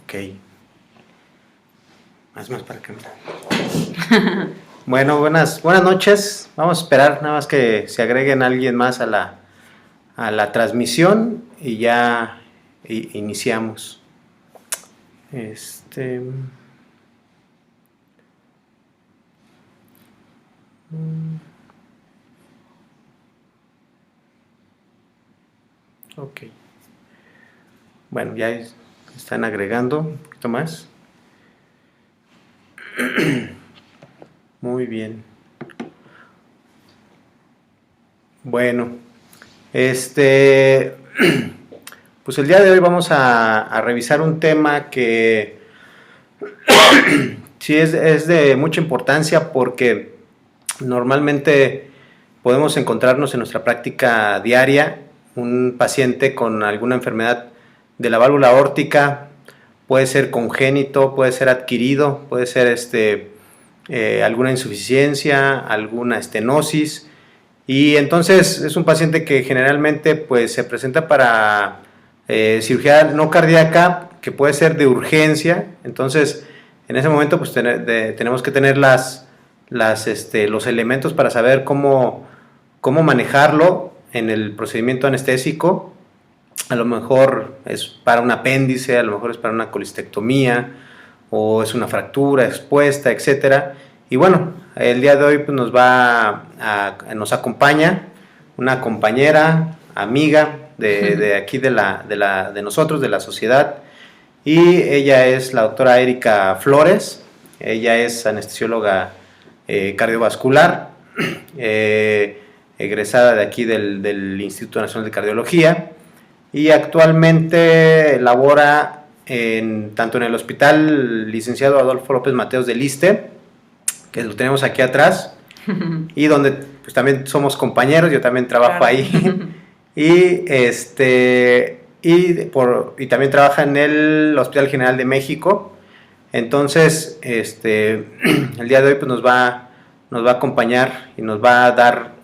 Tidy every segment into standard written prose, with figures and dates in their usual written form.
Ok. Más para acá. Bueno, buenas noches. Vamos a esperar nada más que se agreguen alguien más a la transmisión y ya iniciamos. Ok. Bueno, ya están agregando un poquito más. Muy bien. Bueno, pues el día de hoy vamos a revisar un tema que sí es de mucha importancia porque normalmente podemos encontrarnos en nuestra práctica diaria un paciente con alguna enfermedad de la válvula aórtica, puede ser congénito, puede ser adquirido, puede ser alguna insuficiencia, alguna estenosis, y entonces es un paciente que generalmente pues se presenta para cirugía no cardíaca, que puede ser de urgencia. Entonces en ese momento pues tenemos que tener los elementos para saber cómo manejarlo en el procedimiento anestésico. A lo mejor es para un apéndice, a lo mejor es para una colistectomía, o es una fractura expuesta, etcétera. Y bueno, el día de hoy pues nos acompaña una compañera, amiga de aquí de nosotros, de la sociedad, y ella es la doctora Erika Flores. Ella es anestesióloga cardiovascular, egresada de aquí del Instituto Nacional de Cardiología, y actualmente labora tanto en el Hospital Licenciado Adolfo López Mateos del ISSSTE, que lo tenemos aquí atrás, y donde pues también somos compañeros, yo también trabajo ahí, y también trabaja en el Hospital General de México. Entonces el día de hoy pues nos va a acompañar y nos va a dar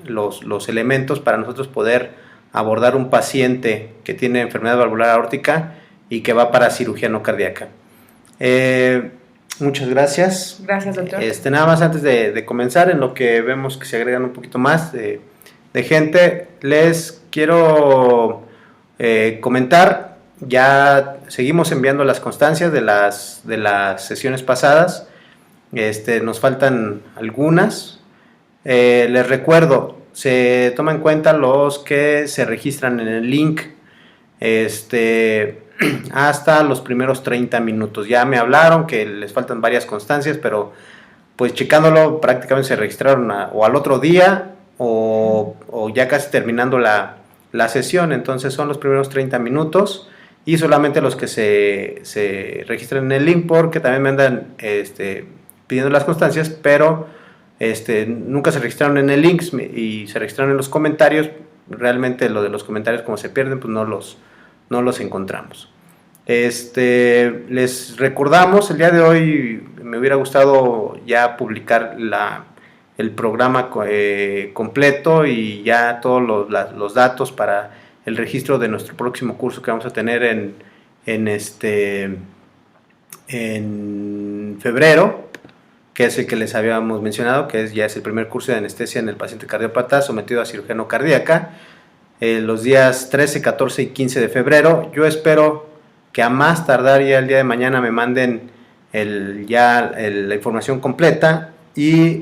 los elementos para nosotros poder abordar un paciente que tiene enfermedad valvular aórtica y que va para cirugía no cardíaca. Muchas gracias. Gracias, doctor. Nada más antes de comenzar, en lo que vemos que se agregan un poquito más de gente, les quiero comentar, ya seguimos enviando las constancias de las sesiones pasadas. Nos faltan algunas. Les recuerdo, se toma en cuenta los que se registran en el link hasta los primeros 30 minutos. Ya me hablaron que les faltan varias constancias, pero pues checándolo prácticamente se registraron o al otro día o ya casi terminando la sesión. Entonces son los primeros 30 minutos y solamente los que se registran en el link, porque también me andan pidiendo las constancias, pero nunca se registraron en el link y se registraron en los comentarios. Realmente lo de los comentarios, como se pierden, pues no los encontramos. Les recordamos, el día de hoy me hubiera gustado ya publicar el programa completo y ya todos los datos para el registro de nuestro próximo curso que vamos a tener en febrero, que es el que les habíamos mencionado, que ya es el primer curso de anestesia en el paciente cardiópata sometido a cirugía no cardíaca, los días 13, 14 y 15 de febrero. Yo espero que a más tardar ya el día de mañana me manden la información completa y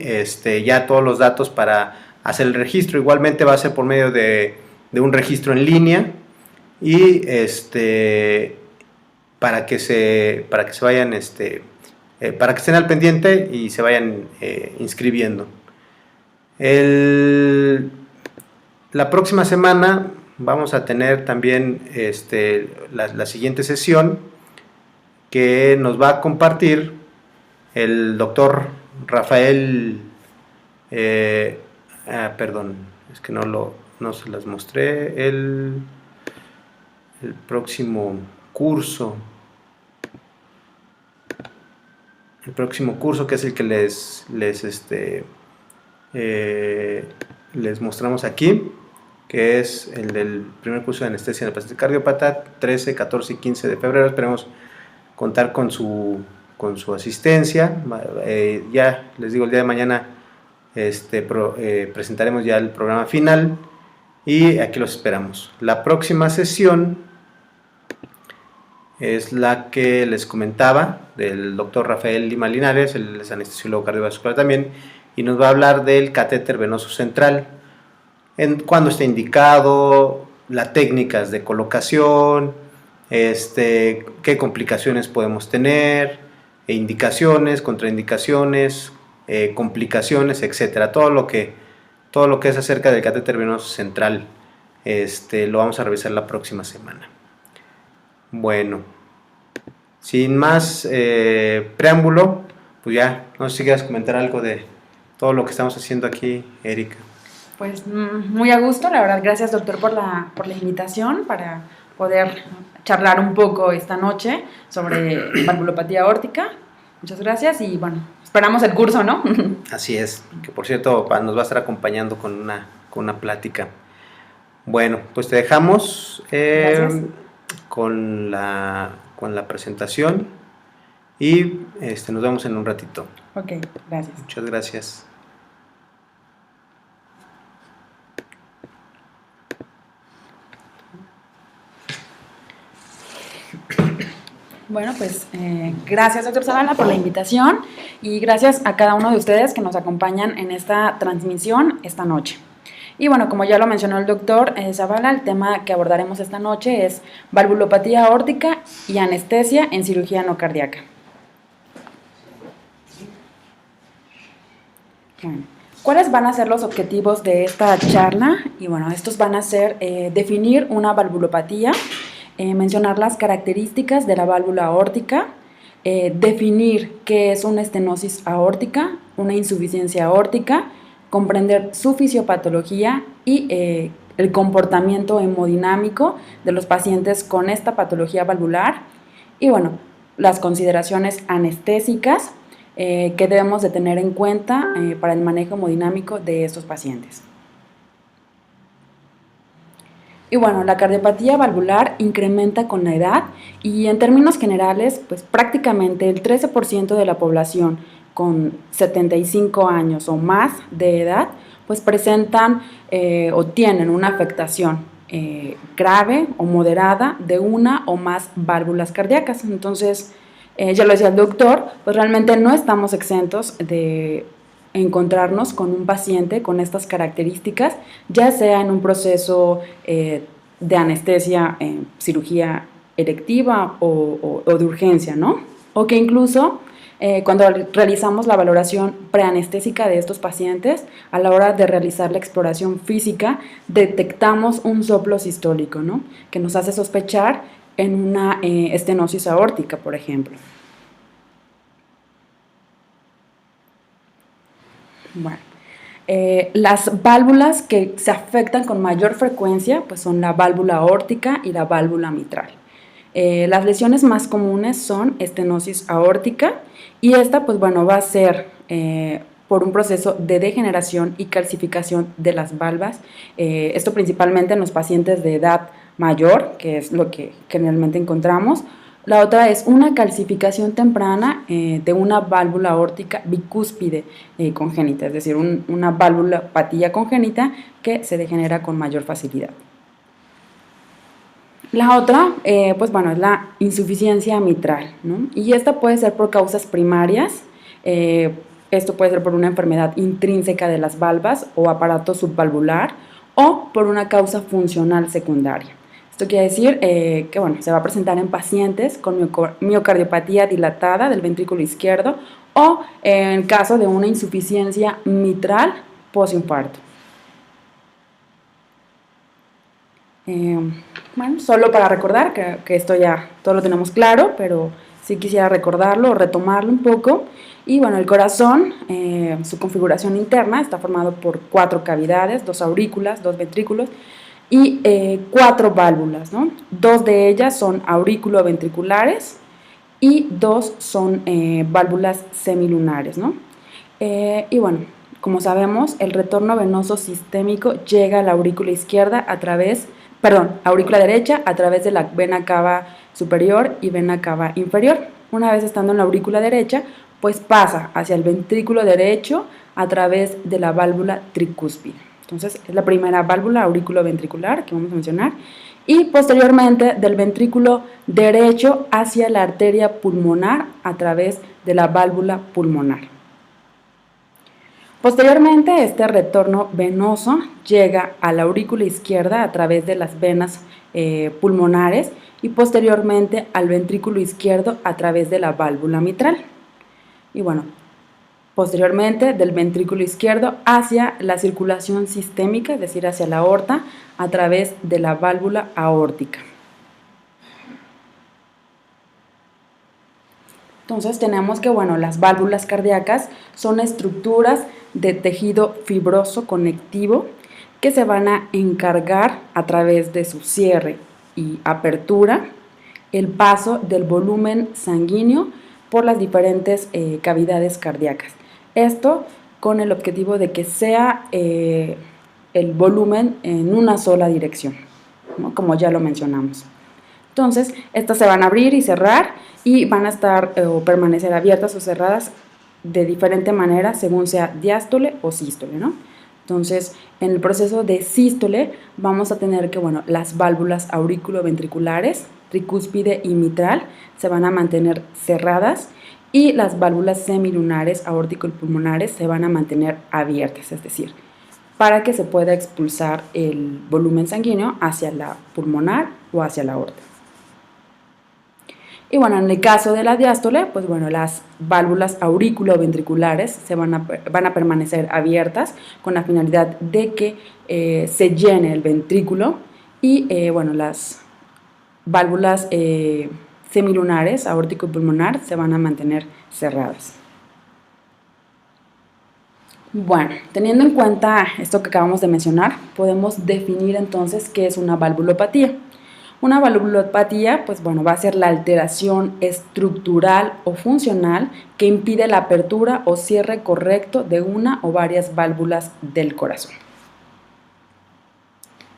ya todos los datos para hacer el registro. Igualmente va a ser por medio de un registro en línea y para que se vayan para que estén al pendiente y se vayan inscribiendo. La próxima semana vamos a tener también la siguiente sesión, que nos va a compartir el doctor Rafael, perdón, es que no se las mostré, el próximo curso. el próximo curso, que es el que les mostramos aquí, que es el del primer curso de anestesia en el paciente cardiópata, 13, 14 y 15 de febrero. Esperemos contar con su asistencia. Ya les digo, el día de mañana presentaremos ya el programa final y aquí los esperamos. La próxima sesión es la que les comentaba, del doctor Rafael Lima Linares, él es anestesiólogo cardiovascular también, y nos va a hablar del catéter venoso central, cuándo está indicado, las técnicas de colocación, qué complicaciones podemos tener, indicaciones, contraindicaciones, complicaciones, etcétera. Todo lo que es acerca del catéter venoso central, lo vamos a revisar la próxima semana. Bueno, sin más preámbulo, pues ya, no sé si quieres comentar algo de todo lo que estamos haciendo aquí, Erika. Pues muy a gusto, la verdad, gracias doctor por la invitación para poder charlar un poco esta noche sobre valvulopatía aórtica. Muchas gracias y bueno, esperamos el curso, ¿no? Así es, que por cierto nos va a estar acompañando con una plática. Bueno, pues te dejamos con la presentación y nos vemos en un ratito. Ok, gracias. Muchas gracias. Bueno, pues gracias doctor Zavala por la invitación y gracias a cada uno de ustedes que nos acompañan en esta transmisión esta noche. Y bueno, como ya lo mencionó el doctor Zavala, el tema que abordaremos esta noche es valvulopatía aórtica y anestesia en cirugía no cardíaca. Bueno, ¿cuáles van a ser los objetivos de esta charla? Y bueno, estos van a ser definir una valvulopatía, mencionar las características de la válvula aórtica, definir qué es una estenosis aórtica, una insuficiencia aórtica, comprender su fisiopatología y el comportamiento hemodinámico de los pacientes con esta patología valvular y bueno, las consideraciones anestésicas que debemos de tener en cuenta para el manejo hemodinámico de estos pacientes. Y bueno, la cardiopatía valvular incrementa con la edad y en términos generales, pues prácticamente el 13% de la población con 75 años o más de edad, pues presentan o tienen una afectación grave o moderada de una o más válvulas cardíacas. Entonces, ya lo decía el doctor, pues realmente no estamos exentos de encontrarnos con un paciente con estas características, ya sea en un proceso de anestesia, cirugía electiva o de urgencia, ¿no? O que incluso cuando realizamos la valoración preanestésica de estos pacientes, a la hora de realizar la exploración física, detectamos un soplo sistólico, ¿no? Que nos hace sospechar en una estenosis aórtica, por ejemplo. Bueno, las válvulas que se afectan con mayor frecuencia pues son la válvula aórtica y la válvula mitral. Las lesiones más comunes son estenosis aórtica y esta pues bueno va a ser por un proceso de degeneración y calcificación de las valvas, esto principalmente en los pacientes de edad mayor, que es lo que generalmente encontramos. La otra es una calcificación temprana de una válvula aórtica bicúspide congénita, es decir, una valvulopatía congénita que se degenera con mayor facilidad. La otra, pues bueno, es la insuficiencia mitral, ¿no? Y esta puede ser por causas primarias, esto puede ser por una enfermedad intrínseca de las valvas o aparato subvalvular o por una causa funcional secundaria. Esto quiere decir que bueno, se va a presentar en pacientes con miocardiopatía dilatada del ventrículo izquierdo o en caso de una insuficiencia mitral posinfarto. Bueno, solo para recordar que esto ya todo lo tenemos claro, pero sí quisiera recordarlo o retomarlo un poco. Y bueno, el corazón, su configuración interna está formado por 4 cavidades, 2 aurículas, 2 ventrículos y 4 válvulas, ¿no? 2 de ellas son aurículo-ventriculares y 2 son válvulas semilunares, ¿no? Y bueno, como sabemos, el retorno venoso sistémico llega a la aurícula izquierda aurícula derecha a través de la vena cava superior y vena cava inferior. Una vez estando en la aurícula derecha, pues pasa hacia el ventrículo derecho a través de la válvula tricúspide. Entonces, es la primera válvula auriculoventricular que vamos a mencionar. Y posteriormente del ventrículo derecho hacia la arteria pulmonar a través de la válvula pulmonar. Posteriormente, este retorno venoso llega a la aurícula izquierda a través de las venas pulmonares y posteriormente al ventrículo izquierdo a través de la válvula mitral. Y bueno, posteriormente del ventrículo izquierdo hacia la circulación sistémica, es decir, hacia la aorta, a través de la válvula aórtica. Entonces tenemos que, bueno, las válvulas cardíacas son estructuras de tejido fibroso conectivo que se van a encargar a través de su cierre y apertura el paso del volumen sanguíneo por las diferentes cavidades cardíacas. Esto con el objetivo de que sea el volumen en una sola dirección, ¿no? Como ya lo mencionamos. Entonces, estas se van a abrir y cerrar y van a estar o permanecer abiertas o cerradas de diferente manera según sea diástole o sístole, ¿no? Entonces, en el proceso de sístole vamos a tener que, bueno, las válvulas auriculoventriculares, tricúspide y mitral, se van a mantener cerradas y las válvulas semilunares, aórtico y pulmonares, se van a mantener abiertas, es decir, para que se pueda expulsar el volumen sanguíneo hacia la pulmonar o hacia la aorta. Y bueno, en el caso de la diástole, pues bueno, las válvulas auriculoventriculares van a permanecer abiertas con la finalidad de que se llene el ventrículo y bueno, las válvulas semilunares, aórtico y pulmonar, se van a mantener cerradas. Bueno, teniendo en cuenta esto que acabamos de mencionar, podemos definir entonces qué es una valvulopatía. Una valvulopatía, pues bueno, va a ser la alteración estructural o funcional que impide la apertura o cierre correcto de una o varias válvulas del corazón.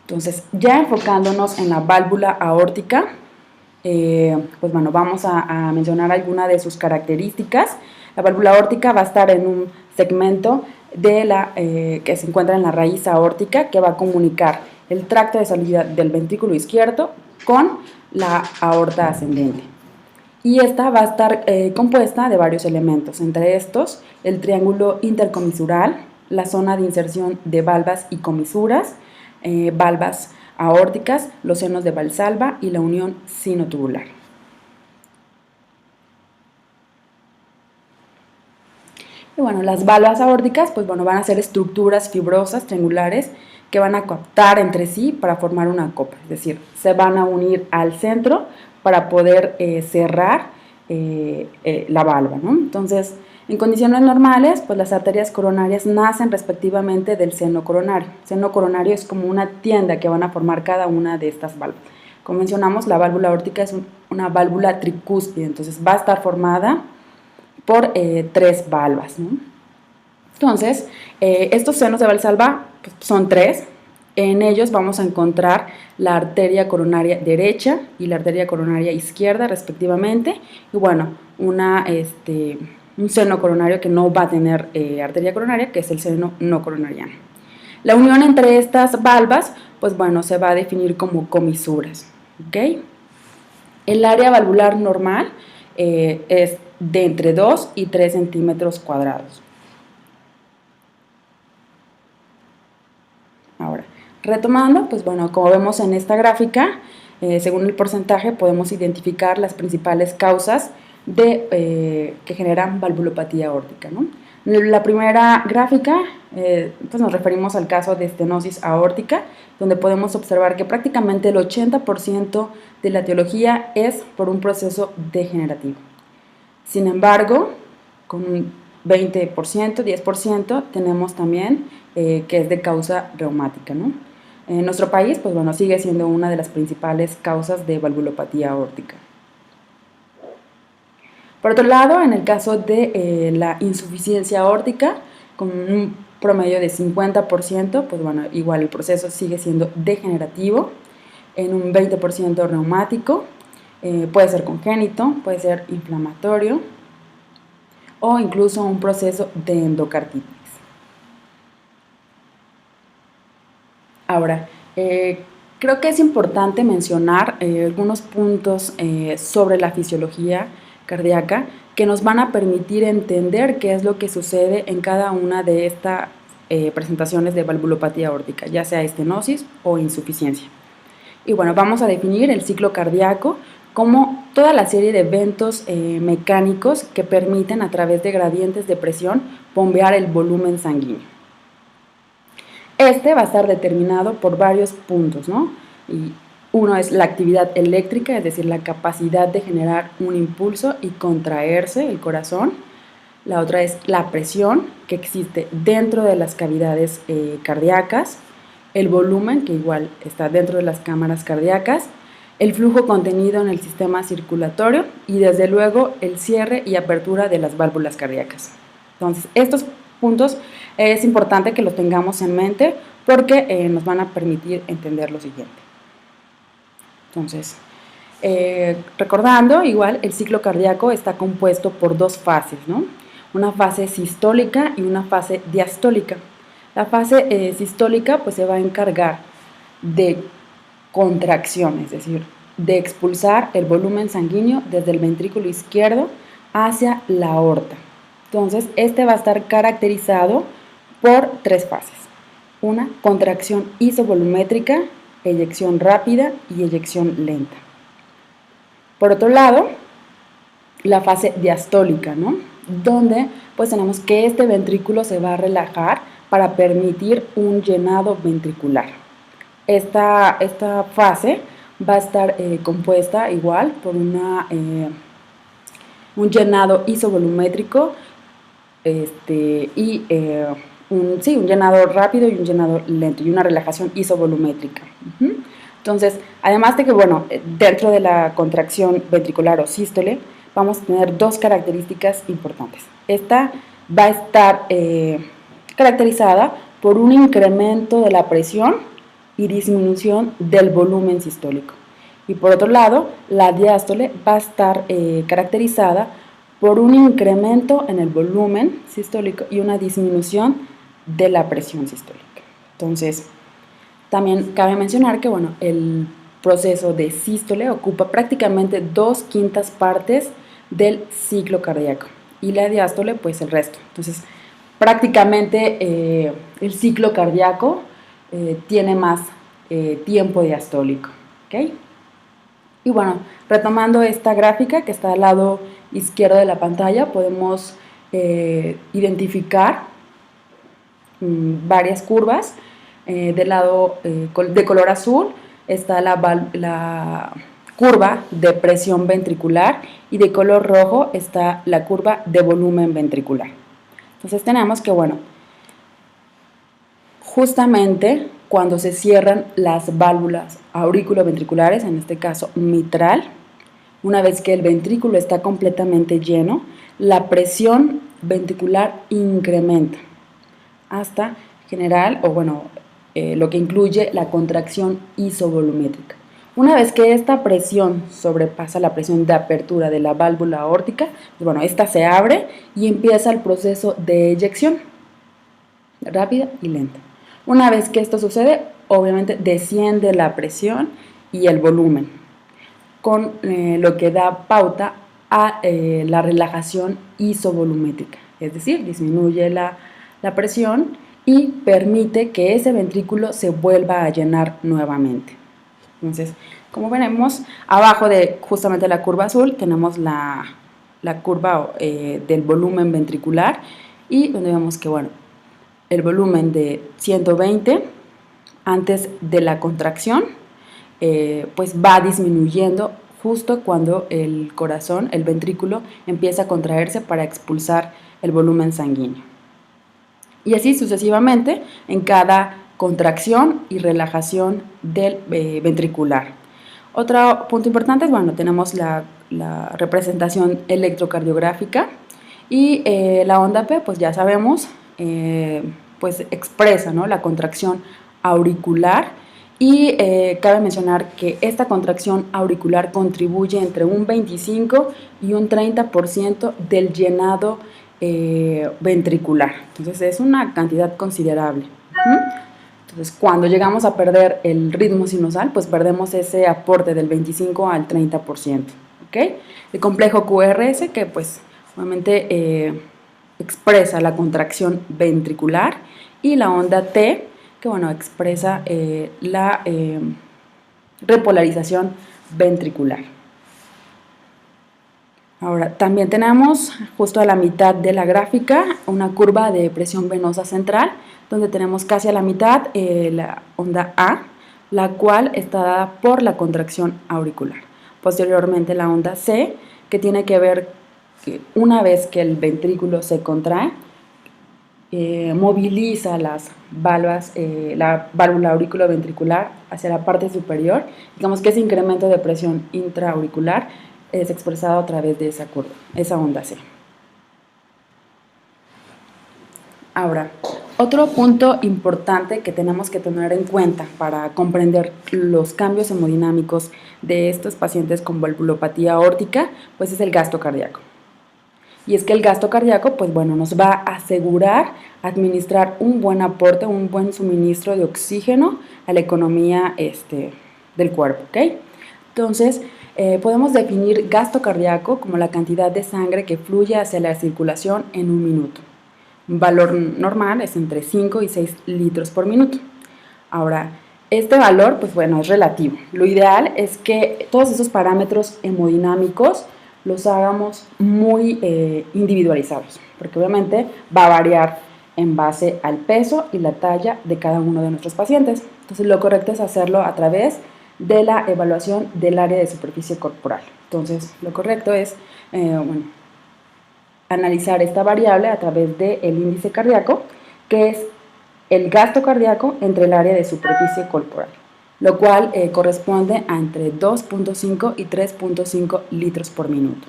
Entonces, ya enfocándonos en la válvula aórtica, pues bueno, vamos a mencionar algunas de sus características. La válvula aórtica va a estar en un segmento que se encuentra en la raíz aórtica, que va a comunicar el tracto de salida del ventrículo izquierdo con la aorta ascendente. Y esta va a estar compuesta de varios elementos, entre estos el triángulo intercomisural, la zona de inserción de valvas y comisuras, valvas aórticas, los senos de Valsalva y la unión sinotubular. Y bueno, las valvas aórticas pues bueno, van a ser estructuras fibrosas triangulares que van a coaptar entre sí para formar una copa, es decir, se van a unir al centro para poder cerrar la valva, ¿no? Entonces, en condiciones normales, pues las arterias coronarias nacen respectivamente del seno coronario. El seno coronario es como una tienda que van a formar cada una de estas válvulas. Como mencionamos, la válvula aórtica es una válvula tricúspide, entonces va a estar formada por 3 valvas, ¿no? Entonces, estos senos de Valsalva pues, son 3. En ellos vamos a encontrar la arteria coronaria derecha y la arteria coronaria izquierda, respectivamente. Y bueno, un seno coronario que no va a tener arteria coronaria, que es el seno no coronariano. La unión entre estas valvas, pues bueno, se va a definir como comisuras, ¿ok? El área valvular normal es de entre 2 y 3 centímetros cuadrados. Ahora, retomando, pues bueno, como vemos en esta gráfica, según el porcentaje podemos identificar las principales causas que generan valvulopatía aórtica, ¿no? En la primera gráfica, pues nos referimos al caso de estenosis aórtica, donde podemos observar que prácticamente el 80% de la etiología es por un proceso degenerativo. Sin embargo, con un 20%, 10% tenemos también que es de causa reumática, ¿no? En nuestro país, pues bueno, sigue siendo una de las principales causas de valvulopatía aórtica. Por otro lado, en el caso de la insuficiencia aórtica, con un promedio de 50%, pues bueno, igual el proceso sigue siendo degenerativo, en un 20% reumático, puede ser congénito, puede ser inflamatorio o incluso un proceso de endocarditis. Ahora, creo que es importante mencionar algunos puntos sobre la fisiología cardíaca que nos van a permitir entender qué es lo que sucede en cada una de estas presentaciones de valvulopatía aórtica, ya sea estenosis o insuficiencia. Y bueno, vamos a definir el ciclo cardíaco como toda la serie de eventos mecánicos que permiten a través de gradientes de presión bombear el volumen sanguíneo. Este va a estar determinado por varios puntos, ¿no? Y uno es la actividad eléctrica, es decir, la capacidad de generar un impulso y contraerse el corazón. La otra es la presión que existe dentro de las cavidades cardíacas, el volumen, que igual está dentro de las cámaras cardíacas, el flujo contenido en el sistema circulatorio y desde luego el cierre y apertura de las válvulas cardíacas. Entonces, estos puntos es importante que los tengamos en mente porque nos van a permitir entender lo siguiente. Entonces, recordando, igual el ciclo cardíaco está compuesto por dos fases, ¿no? Una fase sistólica y una fase diastólica. La fase sistólica pues se va a encargar de contracción, es decir, de expulsar el volumen sanguíneo desde el ventrículo izquierdo hacia la aorta. Entonces, este va a estar caracterizado por tres fases. Una, contracción isovolumétrica, eyección rápida y eyección lenta. Por otro lado, la fase diastólica, ¿no? Donde pues tenemos que este ventrículo se va a relajar para permitir un llenado ventricular. Esta fase va a estar compuesta igual por un llenado isovolumétrico un llenado rápido y un llenado lento y una relajación isovolumétrica. Entonces, además de que, bueno, dentro de la contracción ventricular o sístole, vamos a tener dos características importantes. Esta va a estar caracterizada por un incremento de la presión y disminución del volumen sistólico. Y por otro lado, la diástole va a estar caracterizada por un incremento en el volumen sistólico y una disminución de la presión sistólica. Entonces, también cabe mencionar que, bueno, el proceso de sístole ocupa prácticamente 2/5 partes del ciclo cardíaco y la diástole, pues el resto. Entonces, prácticamente el ciclo cardíaco tiene más tiempo diastólico, ¿ok? Y bueno, retomando esta gráfica que está al lado izquierdo de la pantalla, podemos identificar varias curvas. Del lado de color azul está la curva de presión ventricular y de color rojo está la curva de volumen ventricular. Entonces tenemos que, bueno, justamente cuando se cierran las válvulas auriculoventriculares, en este caso mitral, una vez que el ventrículo está completamente lleno, la presión ventricular incrementa hasta generar, lo que incluye la contracción isovolumétrica. Una vez que esta presión sobrepasa la presión de apertura de la válvula aórtica, bueno, esta se abre y empieza el proceso de eyección rápida y lenta. Una vez que esto sucede, obviamente desciende la presión y el volumen, con lo que da pauta a la relajación isovolumétrica, es decir, disminuye la presión y permite que ese ventrículo se vuelva a llenar nuevamente. Entonces, como veremos, abajo de justamente la curva azul tenemos la curva del volumen ventricular y donde vemos que, bueno, el volumen de 120 antes de la contracción pues va disminuyendo justo cuando el corazón, el ventrículo, empieza a contraerse para expulsar el volumen sanguíneo. Y así sucesivamente en cada contracción y relajación del ventricular. Otro punto importante es, bueno, tenemos la la representación electrocardiográfica. Y la onda P, pues ya sabemos, pues expresa, ¿no?, la contracción auricular. Y cabe mencionar que esta contracción auricular contribuye entre un 25 y un 30% del llenado ventricular. Entonces es una cantidad considerable. Entonces cuando llegamos a perder el ritmo sinusal, pues perdemos ese aporte del 25 al 30%. ¿Okay? El complejo QRS, que pues obviamente expresa la contracción ventricular, y la onda T, que bueno, expresa la repolarización ventricular. Ahora, también tenemos justo a la mitad de la gráfica una curva de presión venosa central, donde tenemos casi a la mitad la onda A, la cual está dada por la contracción auricular. Posteriormente la onda C, que tiene que ver que una vez que el ventrículo se contrae, moviliza las válvulas, la válvula auriculoventricular hacia la parte superior. Digamos que ese incremento de presión intraauricular es expresado a través de esa curva, esa onda C. Ahora, otro punto importante que tenemos que tener en cuenta para comprender los cambios hemodinámicos de estos pacientes con valvulopatía aórtica, pues es el gasto cardíaco. Y es que el gasto cardíaco, pues bueno, nos va a asegurar administrar un buen aporte, un buen suministro de oxígeno a la economía del cuerpo, ¿ok? Entonces, podemos definir gasto cardíaco como la cantidad de sangre que fluye hacia la circulación en un minuto. Un valor normal es entre 5 y 6 litros por minuto. Ahora, este valor, pues bueno, es relativo. Lo ideal es que todos esos parámetros hemodinámicos los hagamos muy individualizados, porque obviamente va a variar en base al peso y la talla de cada uno de nuestros pacientes. Entonces, lo correcto es hacerlo a través de la evaluación del área de superficie corporal. Entonces, lo correcto es analizar esta variable a través del índice cardíaco, que es el gasto cardíaco entre el área de superficie corporal, lo cual corresponde a entre 2.5 y 3.5 litros por minuto.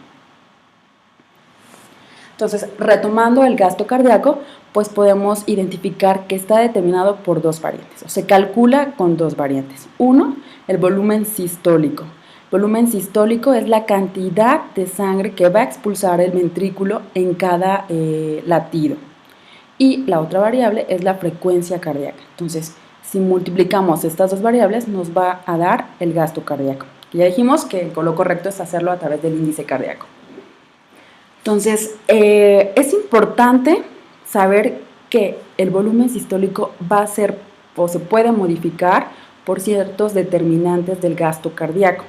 Entonces, retomando el gasto cardíaco, pues podemos identificar que está determinado por dos variantes, o se calcula con dos variantes. Uno, el volumen sistólico. Volumen sistólico es la cantidad de sangre que va a expulsar el ventrículo en cada latido. Y la otra variable es la frecuencia cardíaca. Entonces, si multiplicamos estas dos variables, nos va a dar el gasto cardíaco. Ya dijimos que lo correcto es hacerlo a través del índice cardíaco. Entonces, es importante saber que el volumen sistólico va a ser o se puede modificar por ciertos determinantes del gasto cardíaco.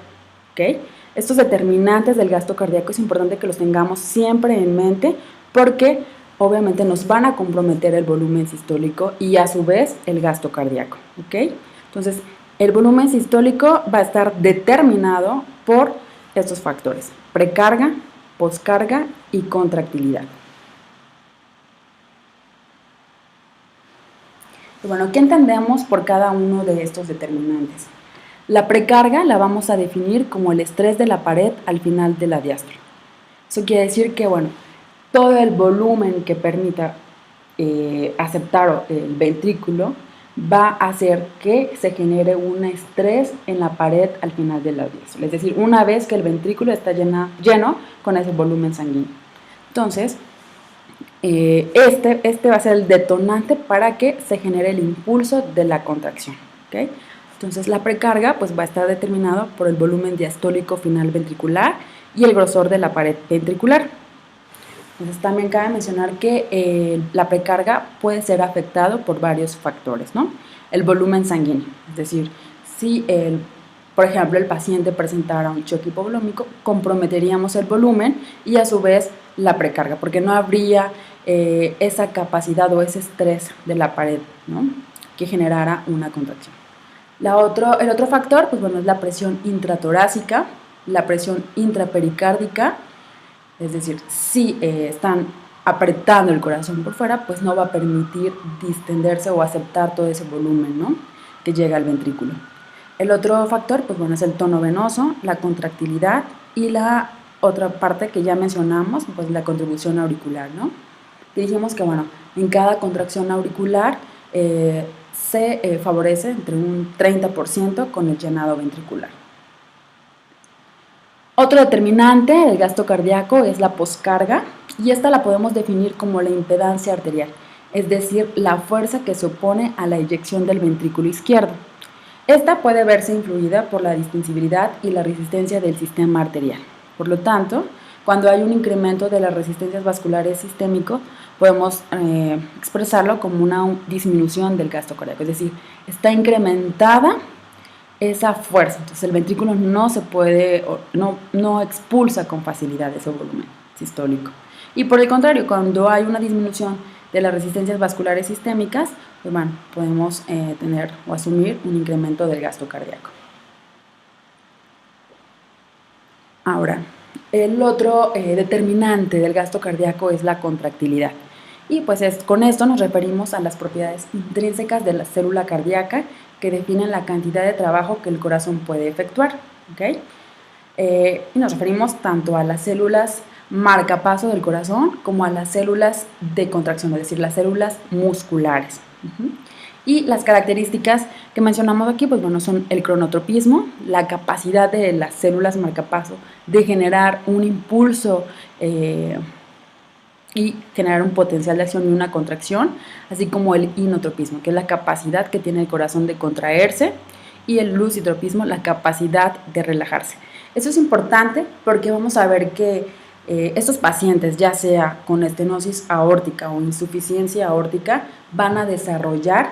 ¿Okay? Estos determinantes del gasto cardíaco es importante que los tengamos siempre en mente, porque obviamente nos van a comprometer el volumen sistólico y a su vez el gasto cardíaco. ¿Okay? Entonces, el volumen sistólico va a estar determinado por estos factores: precarga, poscarga y contractilidad. Y bueno, ¿qué entendemos por cada uno de estos determinantes? La precarga la vamos a definir como el estrés de la pared al final de la diástole. Eso quiere decir que, bueno, todo el volumen que permita aceptar el ventrículo va a hacer que se genere un estrés en la pared al final de la diástole. Es decir, una vez que el ventrículo está lleno con ese volumen sanguíneo. Entonces, este va a ser el detonante para que se genere el impulso de la contracción. ¿Okay? Entonces, la precarga pues, va a estar determinado por el volumen diastólico final ventricular y el grosor de la pared ventricular. Entonces, también cabe mencionar que la precarga puede ser afectado por varios factores, ¿no? El volumen sanguíneo, es decir, si por ejemplo el paciente presentara un choque hipovolómico, comprometeríamos el volumen y a su vez la precarga, porque no habría esa capacidad o ese estrés de la pared, ¿no?, que generara una contracción. El otro factor, pues bueno, es la presión intratorácica, la presión intrapericárdica. Es decir, si están apretando el corazón por fuera, pues no va a permitir distenderse o aceptar todo ese volumen, ¿no?, que llega al ventrículo. El otro factor, pues bueno, es el tono venoso, la contractilidad y la otra parte que ya mencionamos, pues la contribución auricular, ¿no? Y dijimos que, bueno, en cada contracción auricular se favorece entre un 30% con el llenado ventricular. Otro determinante del gasto cardíaco es la poscarga, y esta la podemos definir como la impedancia arterial, es decir, la fuerza que se opone a la eyección del ventrículo izquierdo. Esta puede verse influida por la distensibilidad y la resistencia del sistema arterial. Por lo tanto, cuando hay un incremento de las resistencias vasculares sistémico, podemos expresarlo como una disminución del gasto cardíaco, es decir, está incrementada esa fuerza, entonces el ventrículo no se puede, no expulsa con facilidad ese volumen sistólico. Y por el contrario, cuando hay una disminución de las resistencias vasculares sistémicas, pues bueno, podemos tener o asumir un incremento del gasto cardíaco. Ahora, el otro determinante del gasto cardíaco es la contractilidad. Y pues con esto nos referimos a las propiedades intrínsecas de la célula cardíaca que definen la cantidad de trabajo que el corazón puede efectuar, ¿okay? Y nos referimos tanto a las células marcapaso del corazón como a las células de contracción, es decir, las células musculares. Y las características que mencionamos aquí, pues bueno, son el cronotropismo, la capacidad de las células marcapaso de generar un impulso y generar un potencial de acción y una contracción, así como el inotropismo, que es la capacidad que tiene el corazón de contraerse, y el lucitropismo, la capacidad de relajarse. Eso es importante porque vamos a ver que estos pacientes, ya sea con estenosis aórtica o insuficiencia aórtica, van a desarrollar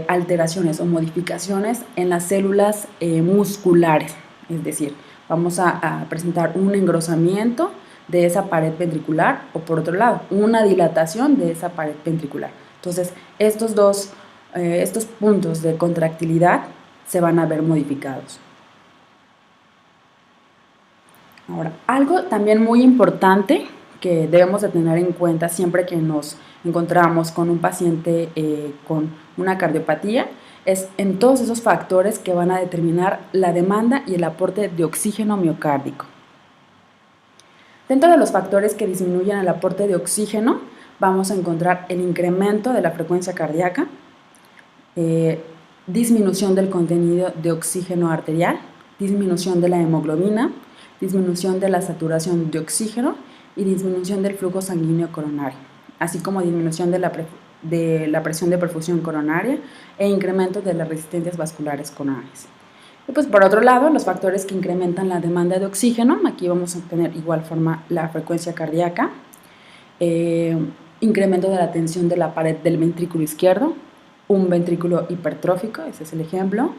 alteraciones o modificaciones en las células musculares, es decir, vamos a presentar un engrosamiento de esa pared ventricular o, por otro lado, una dilatación de esa pared ventricular. Entonces, estos puntos de contractilidad se van a ver modificados. Ahora, algo también muy importante que debemos de tener en cuenta siempre que nos encontramos con un paciente con una cardiopatía es en todos esos factores que van a determinar la demanda y el aporte de oxígeno miocárdico. Dentro de los factores que disminuyen el aporte de oxígeno, vamos a encontrar el incremento de la frecuencia cardíaca, disminución del contenido de oxígeno arterial, disminución de la hemoglobina, disminución de la saturación de oxígeno y disminución del flujo sanguíneo coronario, así como disminución de la presión de perfusión coronaria e incremento de las resistencias vasculares coronarias. Y pues por otro lado, los factores que incrementan la demanda de oxígeno, aquí vamos a tener igual forma la frecuencia cardíaca, incremento de la tensión de la pared del ventrículo izquierdo, un ventrículo hipertrófico, ese es el ejemplo,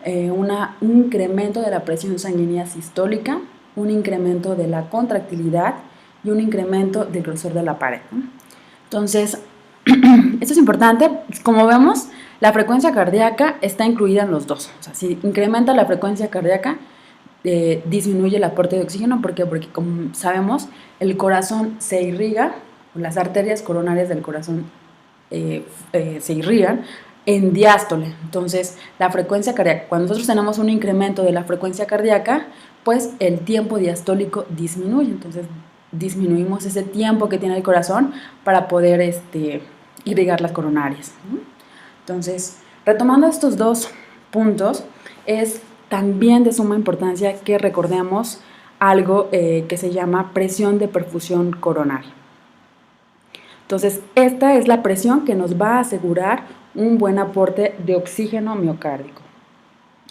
un incremento de la presión sanguínea sistólica, un incremento de la contractilidad y un incremento del grosor de la pared, ¿no? Entonces, esto es importante, como vemos, la frecuencia cardíaca está incluida en los dos. O sea, si incrementa la frecuencia cardíaca, disminuye el aporte de oxígeno. ¿Por qué? Porque, como sabemos, el corazón se irriga, las arterias coronarias del corazón se irrigan en diástole. Entonces, la frecuencia cardíaca, cuando nosotros tenemos un incremento de la frecuencia cardíaca, pues el tiempo diastólico disminuye. Entonces, disminuimos ese tiempo que tiene el corazón para poder irrigar las coronarias, ¿no? Entonces, retomando estos dos puntos, es también de suma importancia que recordemos algo que se llama presión de perfusión coronaria. Entonces, esta es la presión que nos va a asegurar un buen aporte de oxígeno miocárdico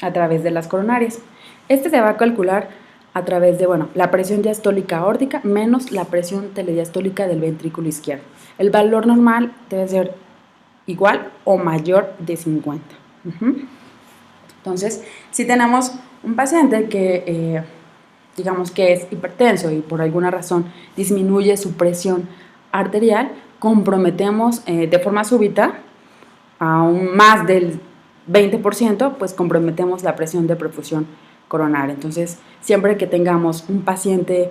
a través de las coronarias. Se va a calcular a través de, la presión diastólica aórtica menos la presión telediastólica del ventrículo izquierdo. El valor normal debe ser igual o mayor de 50. Entonces, si tenemos un paciente que, digamos que es hipertenso y por alguna razón disminuye su presión arterial, comprometemos de forma súbita, aún más del 20%, pues comprometemos la presión de perfusión coronaria. Entonces, siempre que tengamos un paciente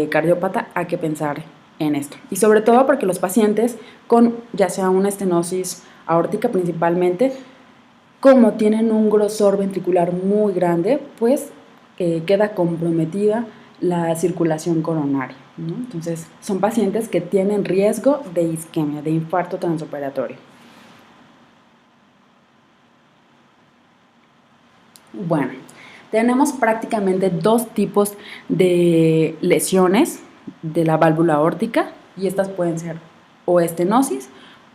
cardiópata, hay que pensar en esto. Y sobre todo porque los pacientes con ya sea una estenosis aórtica principalmente, como tienen un grosor ventricular muy grande, pues queda comprometida la circulación coronaria, ¿no? Entonces, son pacientes que tienen riesgo de isquemia, de infarto transoperatorio. Bueno, tenemos prácticamente dos tipos de lesiones de la válvula aórtica y estas pueden ser o estenosis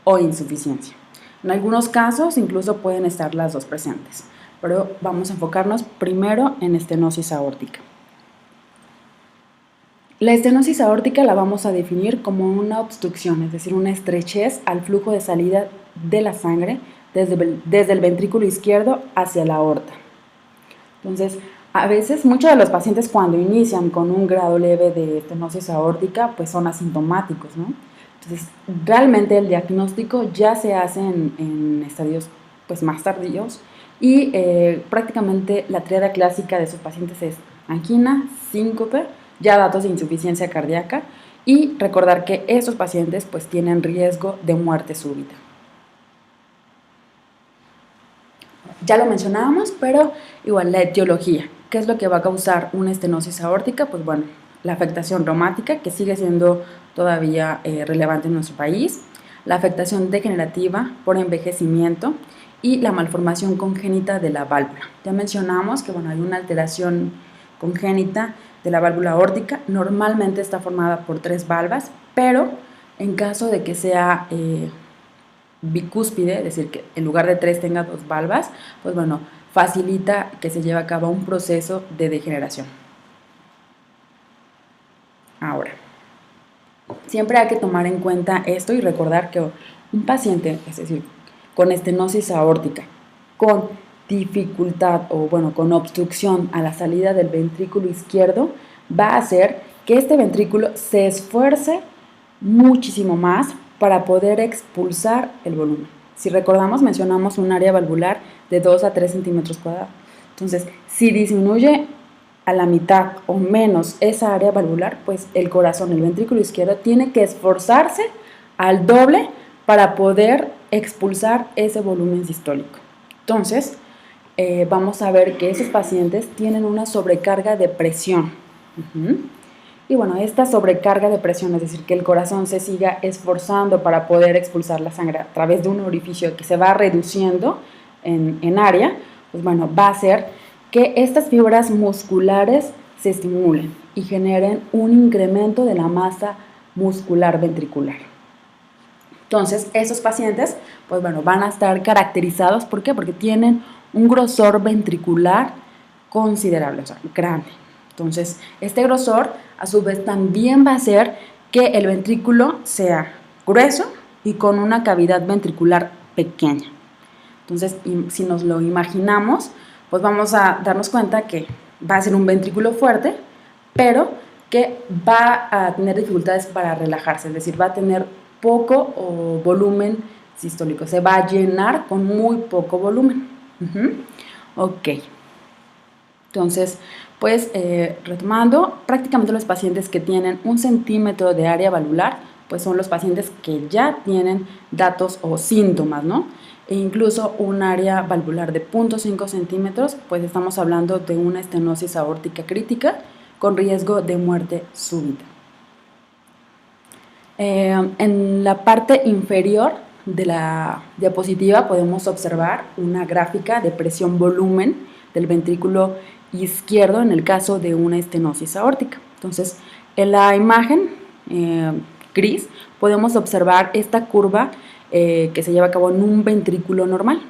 o insuficiencia. En algunos casos incluso pueden estar las dos presentes, pero vamos a enfocarnos primero en estenosis aórtica. La estenosis aórtica la vamos a definir como una obstrucción, es decir, una estrechez al flujo de salida de la sangre desde el ventrículo izquierdo hacia la aorta. Entonces, a veces muchos de los pacientes cuando inician con un grado leve de estenosis aórtica, pues son asintomáticos, ¿no? Entonces, realmente el diagnóstico ya se hace en estadios pues, más tardíos y prácticamente la tríada clásica de esos pacientes es angina, síncope, ya datos de insuficiencia cardíaca y recordar que esos pacientes pues, tienen riesgo de muerte súbita. Ya lo mencionábamos, pero igual la etiología. ¿Qué es lo que va a causar una estenosis aórtica? Pues bueno, la afectación reumática, que sigue siendo todavía relevante en nuestro país, la afectación degenerativa por envejecimiento y la malformación congénita de la válvula. Ya mencionamos que bueno, hay una alteración congénita de la válvula aórtica, normalmente está formada por 3 valvas, pero en caso de que sea bicúspide, es decir, que en lugar de 3 tenga 2 valvas, pues bueno, facilita que se lleve a cabo un proceso de degeneración. Ahora, siempre hay que tomar en cuenta esto y recordar que un paciente, es decir, con estenosis aórtica, con dificultad o bueno, con obstrucción a la salida del ventrículo izquierdo, va a hacer que este ventrículo se esfuerce muchísimo más para poder expulsar el volumen. Si recordamos, mencionamos un área valvular de 2 a 3 centímetros cuadrados. Entonces, si disminuye a la mitad o menos esa área valvular, pues el corazón, el ventrículo izquierdo, tiene que esforzarse al doble para poder expulsar ese volumen sistólico. Entonces, vamos a ver que esos pacientes tienen una sobrecarga de presión. Y bueno, esta sobrecarga de presión, es decir, que el corazón se siga esforzando para poder expulsar la sangre a través de un orificio que se va reduciendo en área, pues bueno, va a hacer que estas fibras musculares se estimulen y generen un incremento de la masa muscular ventricular. Entonces, esos pacientes, pues bueno, van a estar caracterizados, ¿por qué? Porque tienen un grosor ventricular considerable, o sea, grande. Entonces, este grosor, a su vez, también va a hacer que el ventrículo sea grueso y con una cavidad ventricular pequeña. Entonces, si nos lo imaginamos, pues vamos a darnos cuenta que va a ser un ventrículo fuerte, pero que va a tener dificultades para relajarse, es decir, va a tener poco volumen sistólico, se va a llenar con muy poco volumen. Ok. Entonces, pues retomando, prácticamente los pacientes que tienen 1 centímetro de área valvular, pues son los pacientes que ya tienen datos o síntomas, ¿no? E incluso un área valvular de 0.5 centímetros, pues estamos hablando de una estenosis aórtica crítica con riesgo de muerte súbita. En la parte inferior de la diapositiva podemos observar una gráfica de presión-volumen del ventrículo izquierdo en el caso de una estenosis aórtica. Entonces, en la imagen gris podemos observar esta curva que se lleva a cabo en un ventrículo normal,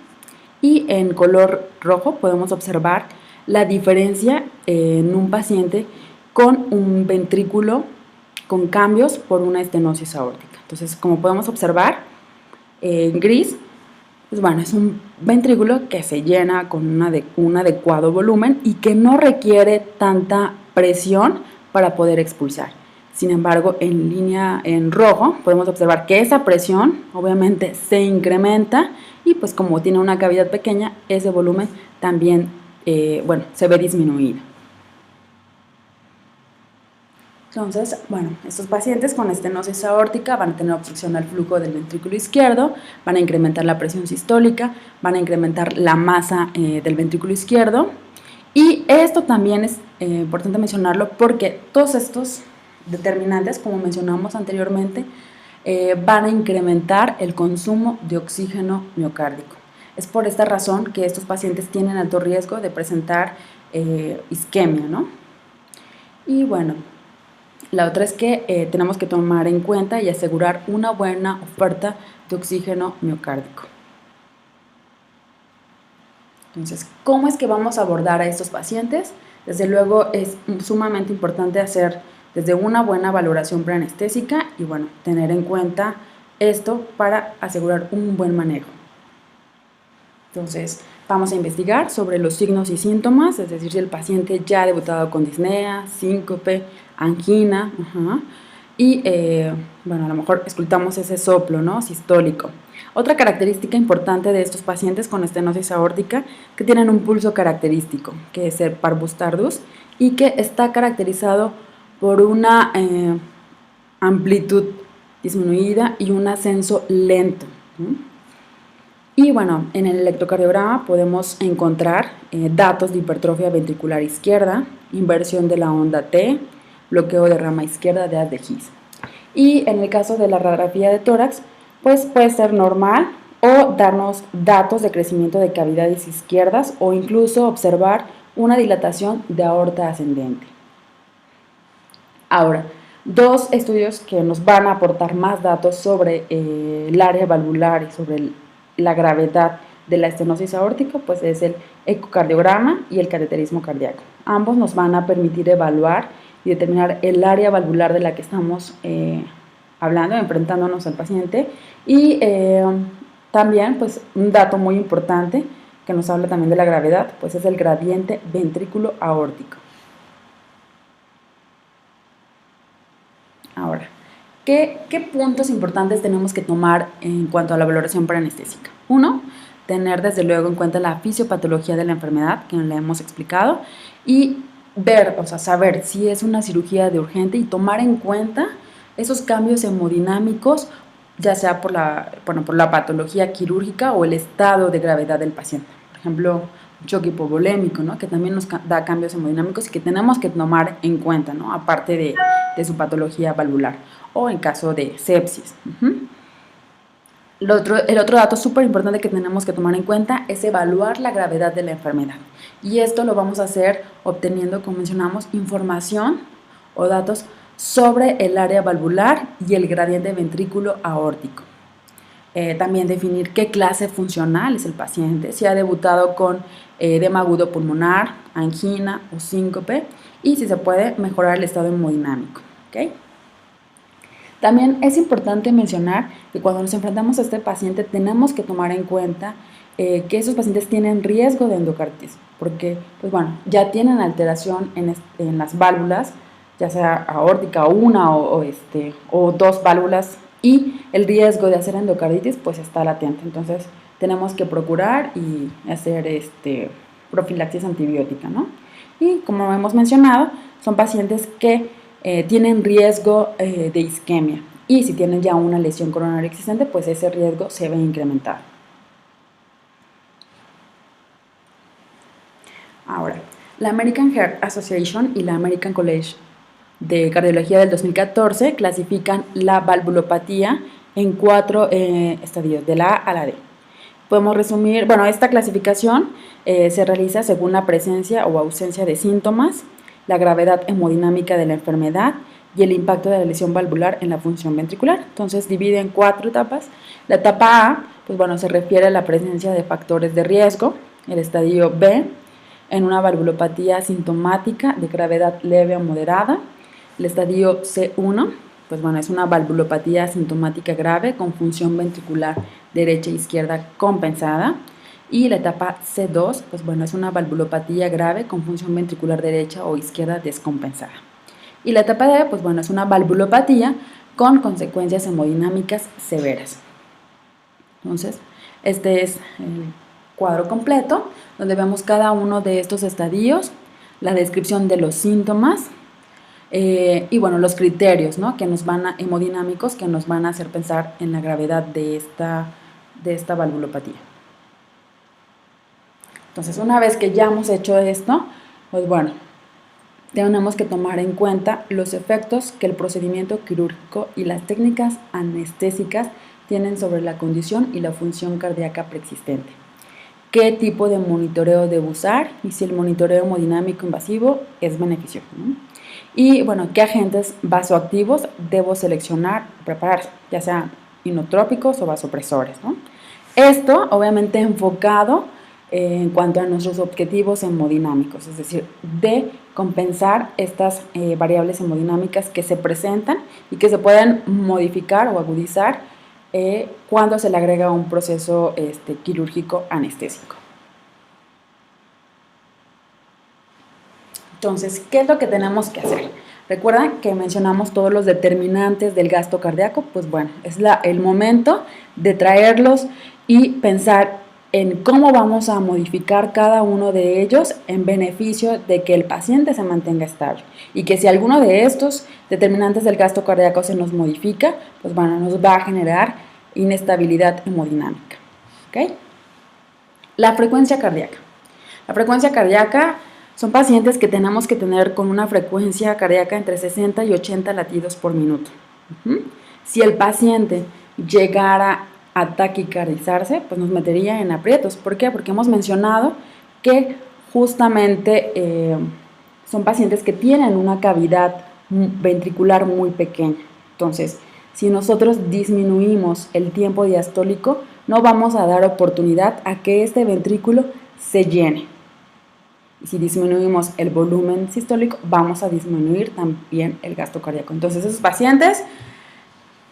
y en color rojo podemos observar la diferencia en un paciente con un ventrículo con cambios por una estenosis aórtica. Entonces, como podemos observar, en gris, pues bueno, es un ventrículo que se llena con un adecuado volumen y que no requiere tanta presión para poder expulsar. Sin embargo, en rojo podemos observar que esa presión obviamente se incrementa y pues como tiene una cavidad pequeña, ese volumen también se ve disminuido. Entonces, bueno, estos pacientes con estenosis aórtica van a tener obstrucción al flujo del ventrículo izquierdo, van a incrementar la presión sistólica, van a incrementar la masa del ventrículo izquierdo, y esto también es importante mencionarlo porque todos estos determinantes, como mencionamos anteriormente, van a incrementar el consumo de oxígeno miocárdico. Es por esta razón que estos pacientes tienen alto riesgo de presentar isquemia, ¿no? Y bueno, la otra es que tenemos que tomar en cuenta y asegurar una buena oferta de oxígeno miocárdico. Entonces, ¿cómo es que vamos a abordar a estos pacientes? Desde luego es sumamente importante hacer desde una buena valoración preanestésica y bueno, tener en cuenta esto para asegurar un buen manejo. Entonces, vamos a investigar sobre los signos y síntomas, es decir, si el paciente ya ha debutado con disnea, síncope, angina, y bueno, a lo mejor escuchamos ese soplo, ¿no? Sistólico. Otra característica importante de estos pacientes con estenosis aórtica que tienen un pulso característico, que es el parvus tardus, y que está caracterizado por una amplitud disminuida y un ascenso lento. Y bueno, en el electrocardiograma podemos encontrar datos de hipertrofia ventricular izquierda, inversión de la onda T, bloqueo de rama izquierda de haz de His. Y en el caso de la radiografía de tórax, pues puede ser normal o darnos datos de crecimiento de cavidades izquierdas o incluso observar una dilatación de aorta ascendente. Ahora, dos estudios que nos van a aportar más datos sobre el área valvular y sobre la gravedad de la estenosis aórtica, pues es el ecocardiograma y el cateterismo cardíaco. Ambos nos van a permitir evaluar y determinar el área valvular de la que estamos hablando, enfrentándonos al paciente. Y también, pues, un dato muy importante que nos habla también de la gravedad, pues es el gradiente ventrículo aórtico. Ahora, ¿qué puntos importantes tenemos que tomar en cuanto a la valoración preanestésica? Uno, tener desde luego en cuenta la fisiopatología de la enfermedad, que le hemos explicado, y ver, o sea, saber si es una cirugía de urgente y tomar en cuenta esos cambios hemodinámicos, ya sea por la patología quirúrgica o el estado de gravedad del paciente. Por ejemplo, choque hipovolémico, ¿no? Que también nos da cambios hemodinámicos y que tenemos que tomar en cuenta, ¿no? Aparte de su patología valvular o en caso de sepsis. El otro dato súper importante que tenemos que tomar en cuenta es evaluar la gravedad de la enfermedad. Y esto lo vamos a hacer obteniendo, como mencionamos, información o datos sobre el área valvular y el gradiente ventrículo aórtico. También definir qué clase funcional es el paciente, si ha debutado con edema agudo pulmonar, angina o síncope, y si se puede mejorar el estado hemodinámico. ¿Okay? También es importante mencionar que cuando nos enfrentamos a este paciente tenemos que tomar en cuenta que esos pacientes tienen riesgo de endocarditis, porque pues bueno, ya tienen alteración en las válvulas, ya sea aórtica o una o dos válvulas, y el riesgo de hacer endocarditis pues está latente. Entonces tenemos que procurar y hacer profilaxis antibiótica, ¿no? Y como hemos mencionado, son pacientes que tienen riesgo de isquemia, y si tienen ya una lesión coronaria existente, pues ese riesgo se ve incrementado. Ahora, la American Heart Association y la American College de Cardiología del 2014 clasifican la valvulopatía en 4 estadios, de la A a la D. Podemos resumir, bueno, esta clasificación se realiza según la presencia o ausencia de síntomas, la gravedad hemodinámica de la enfermedad y el impacto de la lesión valvular en la función ventricular. Entonces divide en 4 etapas. La etapa A, pues bueno, se refiere a la presencia de factores de riesgo. El estadio B, en una valvulopatía sintomática de gravedad leve o moderada. El estadio C1, pues bueno, es una valvulopatía sintomática grave con función ventricular derecha e izquierda compensada. Y la etapa C2, pues bueno, es una valvulopatía grave con función ventricular derecha o izquierda descompensada. Y la etapa D, pues bueno, es una valvulopatía con consecuencias hemodinámicas severas. Entonces, este es el cuadro completo, donde vemos cada uno de estos estadios, la descripción de los síntomas y bueno, los criterios, ¿no? Hemodinámicos que nos van a hacer pensar en la gravedad de esta valvulopatía. Entonces, una vez que ya hemos hecho esto, pues bueno, tenemos que tomar en cuenta los efectos que el procedimiento quirúrgico y las técnicas anestésicas tienen sobre la condición y la función cardíaca preexistente. ¿Qué tipo de monitoreo debo usar? Y si el monitoreo hemodinámico invasivo es beneficioso, ¿no? Y bueno, ¿qué agentes vasoactivos debo seleccionar o preparar? Ya sean inotrópicos o vasopresores, ¿no? Esto obviamente enfocado en cuanto a nuestros objetivos hemodinámicos, es decir, de compensar estas variables hemodinámicas que se presentan y que se pueden modificar o agudizar cuando se le agrega un proceso quirúrgico anestésico. Entonces, ¿qué es lo que tenemos que hacer? Recuerdan que mencionamos todos los determinantes del gasto cardíaco. Pues bueno, es el momento de traerlos y pensar en cómo vamos a modificar cada uno de ellos en beneficio de que el paciente se mantenga estable y que si alguno de estos determinantes del gasto cardíaco se nos modifica, pues bueno, nos va a generar inestabilidad hemodinámica. ¿Okay? La frecuencia cardíaca. La frecuencia cardíaca son pacientes que tenemos que tener con una frecuencia cardíaca entre 60 y 80 latidos por minuto. Si el paciente llegara a taquicardizarse, pues nos metería en aprietos. ¿Por qué? Porque hemos mencionado que justamente son pacientes que tienen una cavidad ventricular muy pequeña. Entonces, si nosotros disminuimos el tiempo diastólico, no vamos a dar oportunidad a que este ventrículo se llene. Y si disminuimos el volumen sistólico, vamos a disminuir también el gasto cardíaco. Entonces, esos pacientes,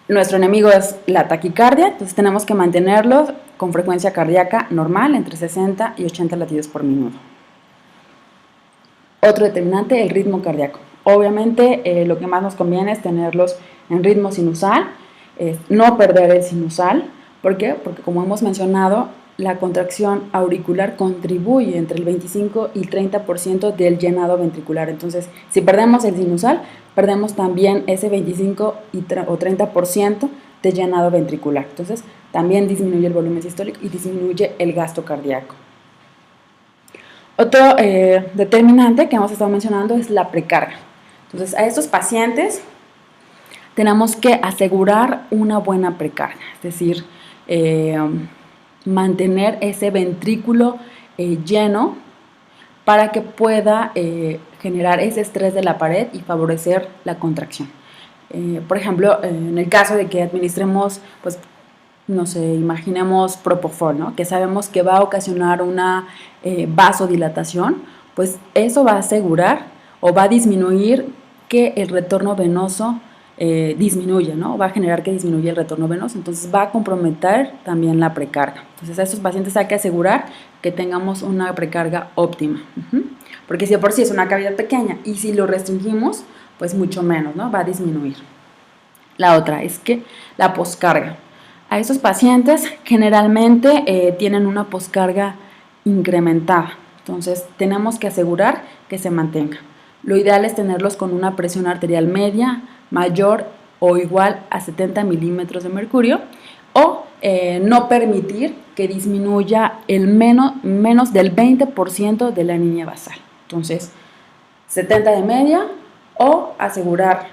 nuestro enemigo es la taquicardia, entonces tenemos que mantenerlos con frecuencia cardíaca normal, entre 60 y 80 latidos por minuto. Otro determinante, el ritmo cardíaco. Obviamente, lo que más nos conviene es tenerlos en ritmo sinusal, no perder el sinusal. ¿Por qué? Porque como hemos mencionado, la contracción auricular contribuye entre el 25 y 30% del llenado ventricular. Entonces, si perdemos el sinusal, perdemos también ese 25 o 30% de llenado ventricular. Entonces, también disminuye el volumen sistólico y disminuye el gasto cardíaco. Otro determinante que hemos estado mencionando es la precarga. Entonces, a estos pacientes tenemos que asegurar una buena precarga, es decir, mantener ese ventrículo lleno para que pueda generar ese estrés de la pared y favorecer la contracción. Por ejemplo, en el caso de que administremos, pues, no sé, imaginemos propofol, ¿no? Que sabemos que va a ocasionar una vasodilatación, pues eso va a asegurar o va a disminuir que el retorno venoso disminuye, ¿no? Va a generar que disminuya el retorno venoso, entonces va a comprometer también la precarga. Entonces a estos pacientes hay que asegurar que tengamos una precarga óptima, porque si de por sí es una cavidad pequeña y si lo restringimos, pues mucho menos, ¿no? Va a disminuir. La otra es que la poscarga. A estos pacientes generalmente tienen una poscarga incrementada, entonces tenemos que asegurar que se mantenga. Lo ideal es tenerlos con una presión arterial media, mayor o igual a 70 milímetros de mercurio, o no permitir que disminuya el menos del 20% de la línea basal. Entonces, 70 de media o asegurar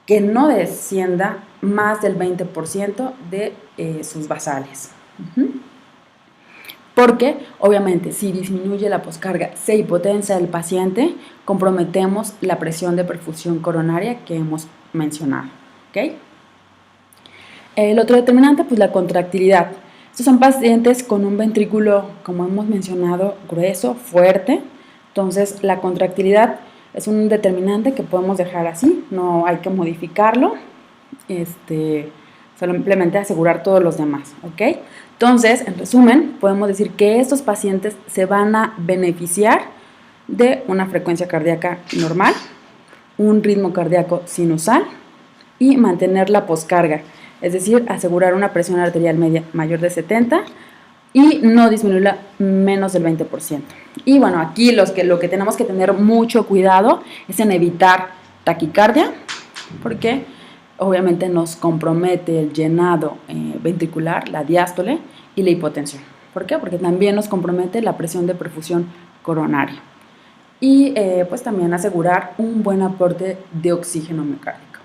que no descienda más del 20% de sus basales. Porque, obviamente, si disminuye la poscarga, se hipotensa el paciente, comprometemos la presión de perfusión coronaria que hemos mencionado. ¿Okay? El otro determinante, pues la contractilidad. Estos son pacientes con un ventrículo, como hemos mencionado, grueso, fuerte. Entonces, la contractilidad es un determinante que podemos dejar así, no hay que modificarlo. Simplemente asegurar todos los demás, ¿ok? Entonces, en resumen, podemos decir que estos pacientes se van a beneficiar de una frecuencia cardíaca normal, un ritmo cardíaco sinusal y mantener la poscarga, es decir, asegurar una presión arterial media mayor de 70 y no disminuirla menos del 20%. Y bueno, aquí lo que tenemos que tener mucho cuidado es en evitar taquicardia, porque obviamente nos compromete el llenado ventricular, la diástole y la hipotensión. ¿Por qué? Porque también nos compromete la presión de perfusión coronaria. y pues también asegurar un buen aporte de oxígeno mecánico.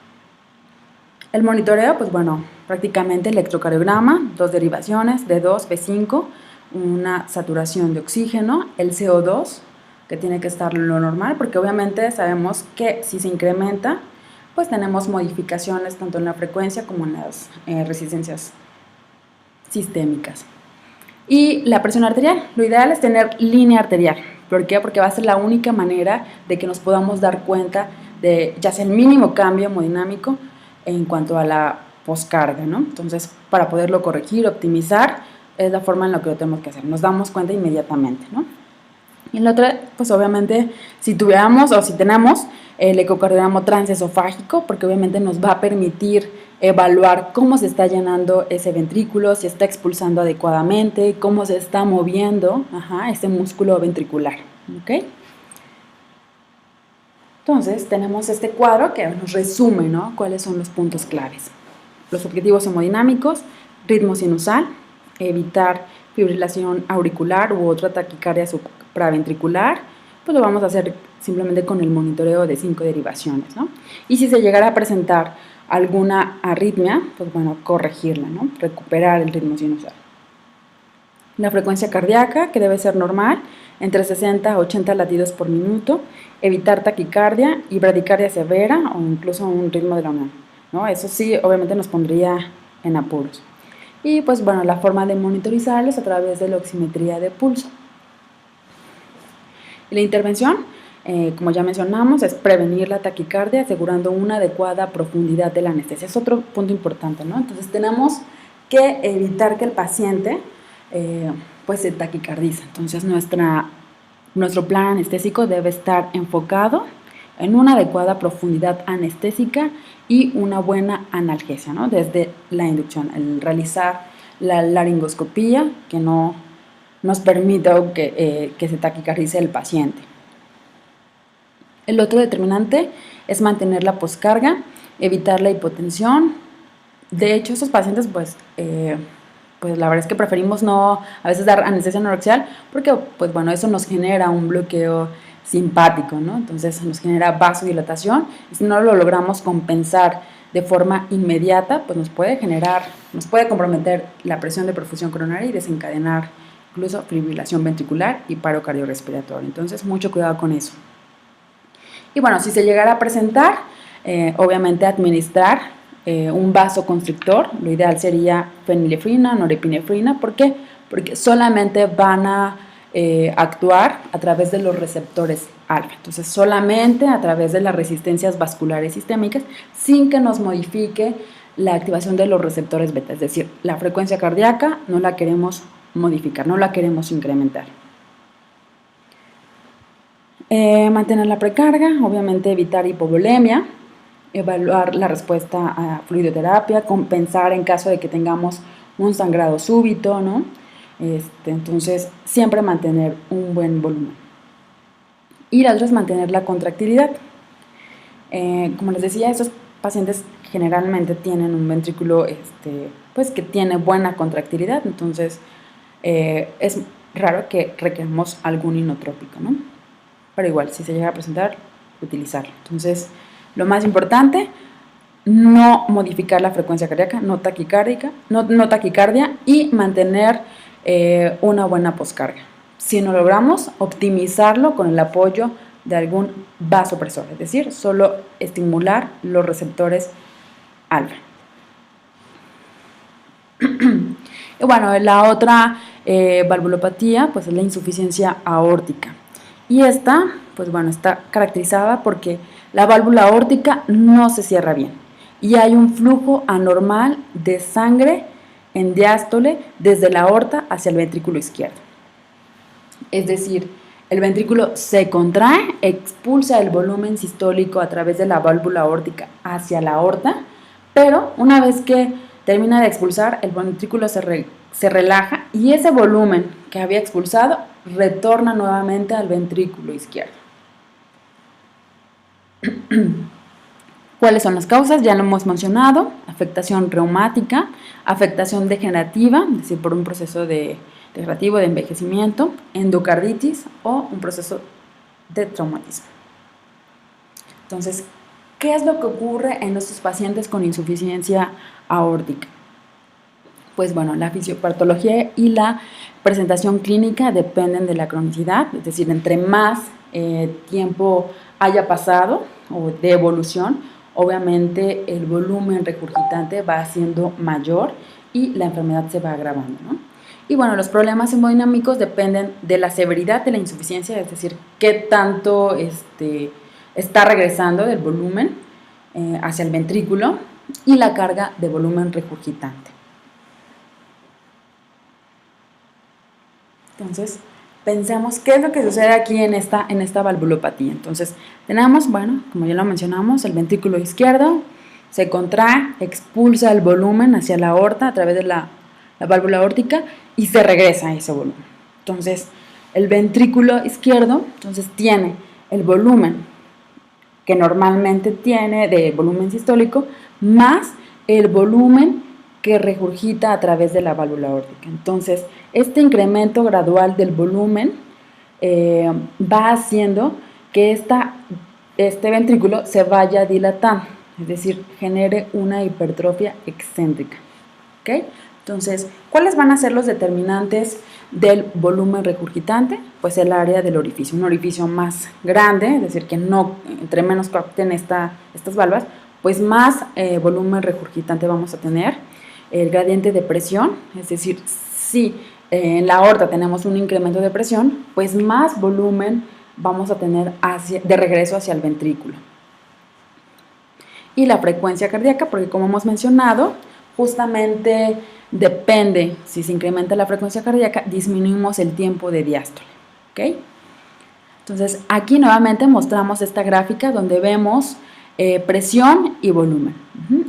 El monitoreo, pues bueno, prácticamente electrocardiograma, 2 derivaciones, D2, B5, una saturación de oxígeno, el CO2, que tiene que estar lo normal, porque obviamente sabemos que si se incrementa, pues tenemos modificaciones tanto en la frecuencia como en las resistencias sistémicas. Y la presión arterial, lo ideal es tener línea arterial. ¿Por qué? Porque va a ser la única manera de que nos podamos dar cuenta de ya sea el mínimo cambio hemodinámico en cuanto a la poscarga, ¿no? Entonces, para poderlo corregir, optimizar, es la forma en la que lo tenemos que hacer. Nos damos cuenta inmediatamente, ¿no? Y la otra, pues obviamente, si tuviéramos o si tenemos el ecocardiograma transesofágico, porque obviamente nos va a permitir evaluar cómo se está llenando ese ventrículo, si está expulsando adecuadamente, cómo se está moviendo ese músculo ventricular, ¿ok? Entonces, tenemos este cuadro que nos resume, ¿no?, cuáles son los puntos claves. Los objetivos hemodinámicos, ritmo sinusal, evitar fibrilación auricular u otra taquicardia supraventricular, pues lo vamos a hacer simplemente con el monitoreo de 5 derivaciones, ¿no? Y si se llegara a presentar alguna arritmia, pues bueno, corregirla, ¿no?, recuperar el ritmo sinusal. La frecuencia cardíaca, que debe ser normal, entre 60 a 80 latidos por minuto, evitar taquicardia y bradicardia severa o incluso un ritmo de la unión, ¿no? Eso sí, obviamente nos pondría en apuros. Y pues bueno, la forma de monitorizar es a través de la oximetría de pulso. Y la intervención, como ya mencionamos, es prevenir la taquicardia asegurando una adecuada profundidad de la anestesia. Es otro punto importante, ¿no? Entonces tenemos que evitar que el paciente pues se taquicardiza. Entonces nuestro plan anestésico debe estar enfocado en una adecuada profundidad anestésica y una buena analgesia, ¿no?, desde la inducción, el realizar la laringoscopía que no nos permita que se taquicardice el paciente. El otro determinante es mantener la poscarga, evitar la hipotensión. De hecho, estos pacientes pues la verdad es que preferimos no a veces dar anestesia anorexia porque pues bueno, eso nos genera un bloqueo simpático, ¿no? Entonces nos genera vasodilatación y si no lo logramos compensar de forma inmediata, pues nos puede comprometer la presión de perfusión coronaria y desencadenar incluso fibrilación ventricular y paro cardiorrespiratorio. Entonces mucho cuidado con eso. Y bueno, si se llegara a presentar, obviamente administrar un vasoconstrictor, lo ideal sería fenilefrina, norepinefrina. ¿Por qué? Porque solamente van a actuar a través de los receptores alfa. Entonces, solamente a través de las resistencias vasculares sistémicas, sin que nos modifique la activación de los receptores beta. Es decir, la frecuencia cardíaca no la queremos modificar, no la queremos incrementar. Mantener la precarga, obviamente evitar hipovolemia, evaluar la respuesta a fluidoterapia, compensar en caso de que tengamos un sangrado súbito, ¿no? Entonces, siempre mantener un buen volumen. Y la otra es mantener la contractilidad. Como les decía, estos pacientes generalmente tienen un ventrículo pues que tiene buena contractilidad, entonces es raro que requeramos algún inotrópico, ¿no? Pero igual, si se llega a presentar, utilizarlo. Entonces, lo más importante, no modificar la frecuencia cardíaca, no taquicardia y mantener una buena poscarga. Si no logramos, optimizarlo con el apoyo de algún vasopresor, es decir, solo estimular los receptores alfa. Y bueno, la otra valvulopatía pues es la insuficiencia aórtica. Y esta, pues bueno, está caracterizada porque la válvula aórtica no se cierra bien y hay un flujo anormal de sangre en diástole desde la aorta hacia el ventrículo izquierdo. Es decir, el ventrículo se contrae, expulsa el volumen sistólico a través de la válvula aórtica hacia la aorta, pero una vez que termina de expulsar, el ventrículo se relaja y ese volumen que había expulsado retorna nuevamente al ventrículo izquierdo. ¿Cuáles son las causas? Ya lo hemos mencionado: afectación reumática, afectación degenerativa, es decir, por un proceso degenerativo de envejecimiento, endocarditis o un proceso de traumatismo. Entonces, ¿qué es lo que ocurre en estos pacientes con insuficiencia aórtica? Pues bueno, la fisiopatología y la presentación clínica dependen de la cronicidad, es decir, entre más tiempo haya pasado o de evolución, obviamente el volumen regurgitante va siendo mayor y la enfermedad se va agravando, ¿no? Y bueno, los problemas hemodinámicos dependen de la severidad de la insuficiencia, es decir, qué tanto está regresando del volumen hacia el ventrículo y la carga de volumen regurgitante. Entonces, pensemos qué es lo que sucede aquí en esta valvulopatía. Entonces, tenemos, bueno, como ya lo mencionamos, el ventrículo izquierdo se contrae, expulsa el volumen hacia la aorta a través de la válvula aórtica y se regresa a ese volumen. Entonces, el ventrículo izquierdo, entonces, tiene el volumen que normalmente tiene de volumen sistólico más el volumen que regurgita a través de la válvula aórtica. Entonces, este incremento gradual del volumen va haciendo que este ventrículo se vaya dilatando, es decir, genere una hipertrofia excéntrica. ¿Okay? Entonces, ¿cuáles van a ser los determinantes del volumen regurgitante? Pues el área del orificio, un orificio más grande, es decir, que no, entre menos capten estas valvas, pues más volumen regurgitante vamos a tener. El gradiente de presión, es decir, si en la aorta tenemos un incremento de presión, pues más volumen vamos a tener de regreso hacia el ventrículo. Y la frecuencia cardíaca, porque como hemos mencionado, justamente depende, si se incrementa la frecuencia cardíaca, disminuimos el tiempo de diástole. ¿Okay? Entonces, aquí nuevamente mostramos esta gráfica donde vemos presión y volumen.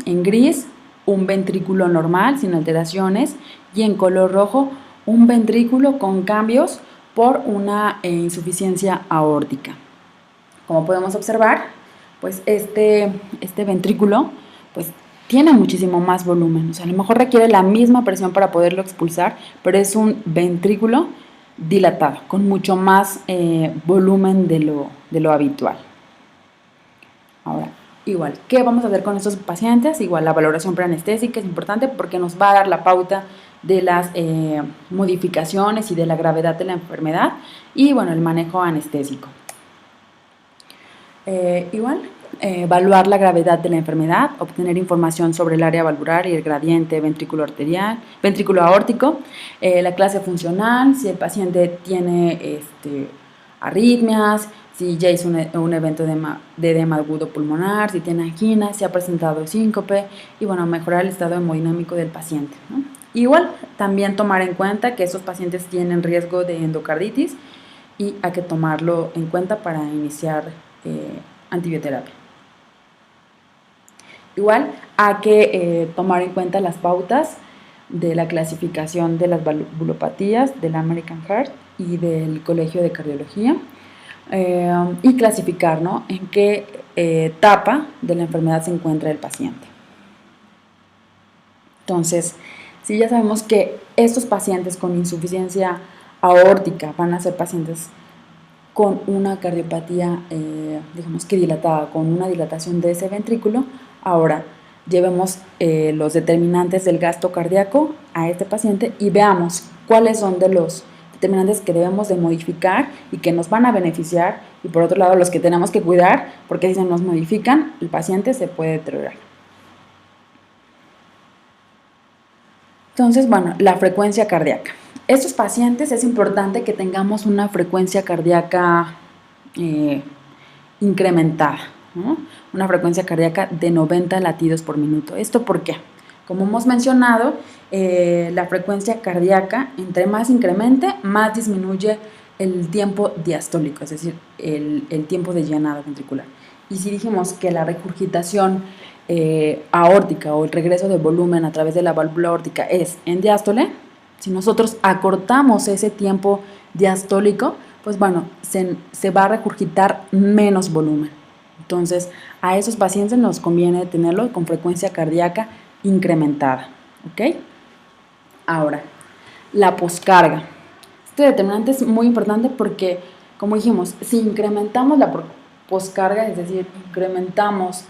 En gris, un ventrículo normal, sin alteraciones, y en color rojo, un ventrículo con cambios por una insuficiencia aórtica. Como podemos observar, pues este ventrículo pues, tiene muchísimo más volumen. O sea, a lo mejor requiere la misma presión para poderlo expulsar, pero es un ventrículo dilatado, con mucho más volumen de lo habitual. Ahora, igual, ¿qué vamos a hacer con estos pacientes? Igual, la valoración preanestésica es importante porque nos va a dar la pauta de las modificaciones y de la gravedad de la enfermedad y, bueno, el manejo anestésico. Evaluar la gravedad de la enfermedad, obtener información sobre el área valvular y el gradiente ventrículo aórtico, la clase funcional, si el paciente tiene arritmias, si ya hizo un evento de edema agudo pulmonar, si tiene angina, si ha presentado síncope y, bueno, mejorar el estado hemodinámico del paciente, ¿no? Igual, también tomar en cuenta que estos pacientes tienen riesgo de endocarditis y hay que tomarlo en cuenta para iniciar antibioterapia. Igual, hay que tomar en cuenta las pautas de la clasificación de las valvulopatías del American Heart y del Colegio de Cardiología y clasificar, ¿no?, en qué etapa de la enfermedad se encuentra el paciente. Entonces, si ya sabemos que estos pacientes con insuficiencia aórtica van a ser pacientes con una cardiopatía, digamos que dilatada, con una dilatación de ese ventrículo, ahora llevemos los determinantes del gasto cardíaco a este paciente y veamos cuáles son de los determinantes que debemos de modificar y que nos van a beneficiar, y por otro lado los que tenemos que cuidar, porque si se nos modifican, el paciente se puede deteriorar. Entonces, bueno, la frecuencia cardíaca. Estos pacientes es importante que tengamos una frecuencia cardíaca incrementada, ¿no? Una frecuencia cardíaca de 90 latidos por minuto. ¿Esto por qué? Como hemos mencionado, la frecuencia cardíaca, entre más incremente, más disminuye el tiempo diastólico, es decir, el tiempo de llenado ventricular. Y si dijimos que la regurgitación aórtica o el regreso de volumen a través de la válvula aórtica es en diástole, si nosotros acortamos ese tiempo diastólico, pues bueno, se va a regurgitar menos volumen. Entonces, a esos pacientes nos conviene tenerlo con frecuencia cardíaca incrementada, ¿ok? Ahora, la poscarga. Este determinante es muy importante porque como dijimos, si incrementamos la poscarga, es decir, incrementamos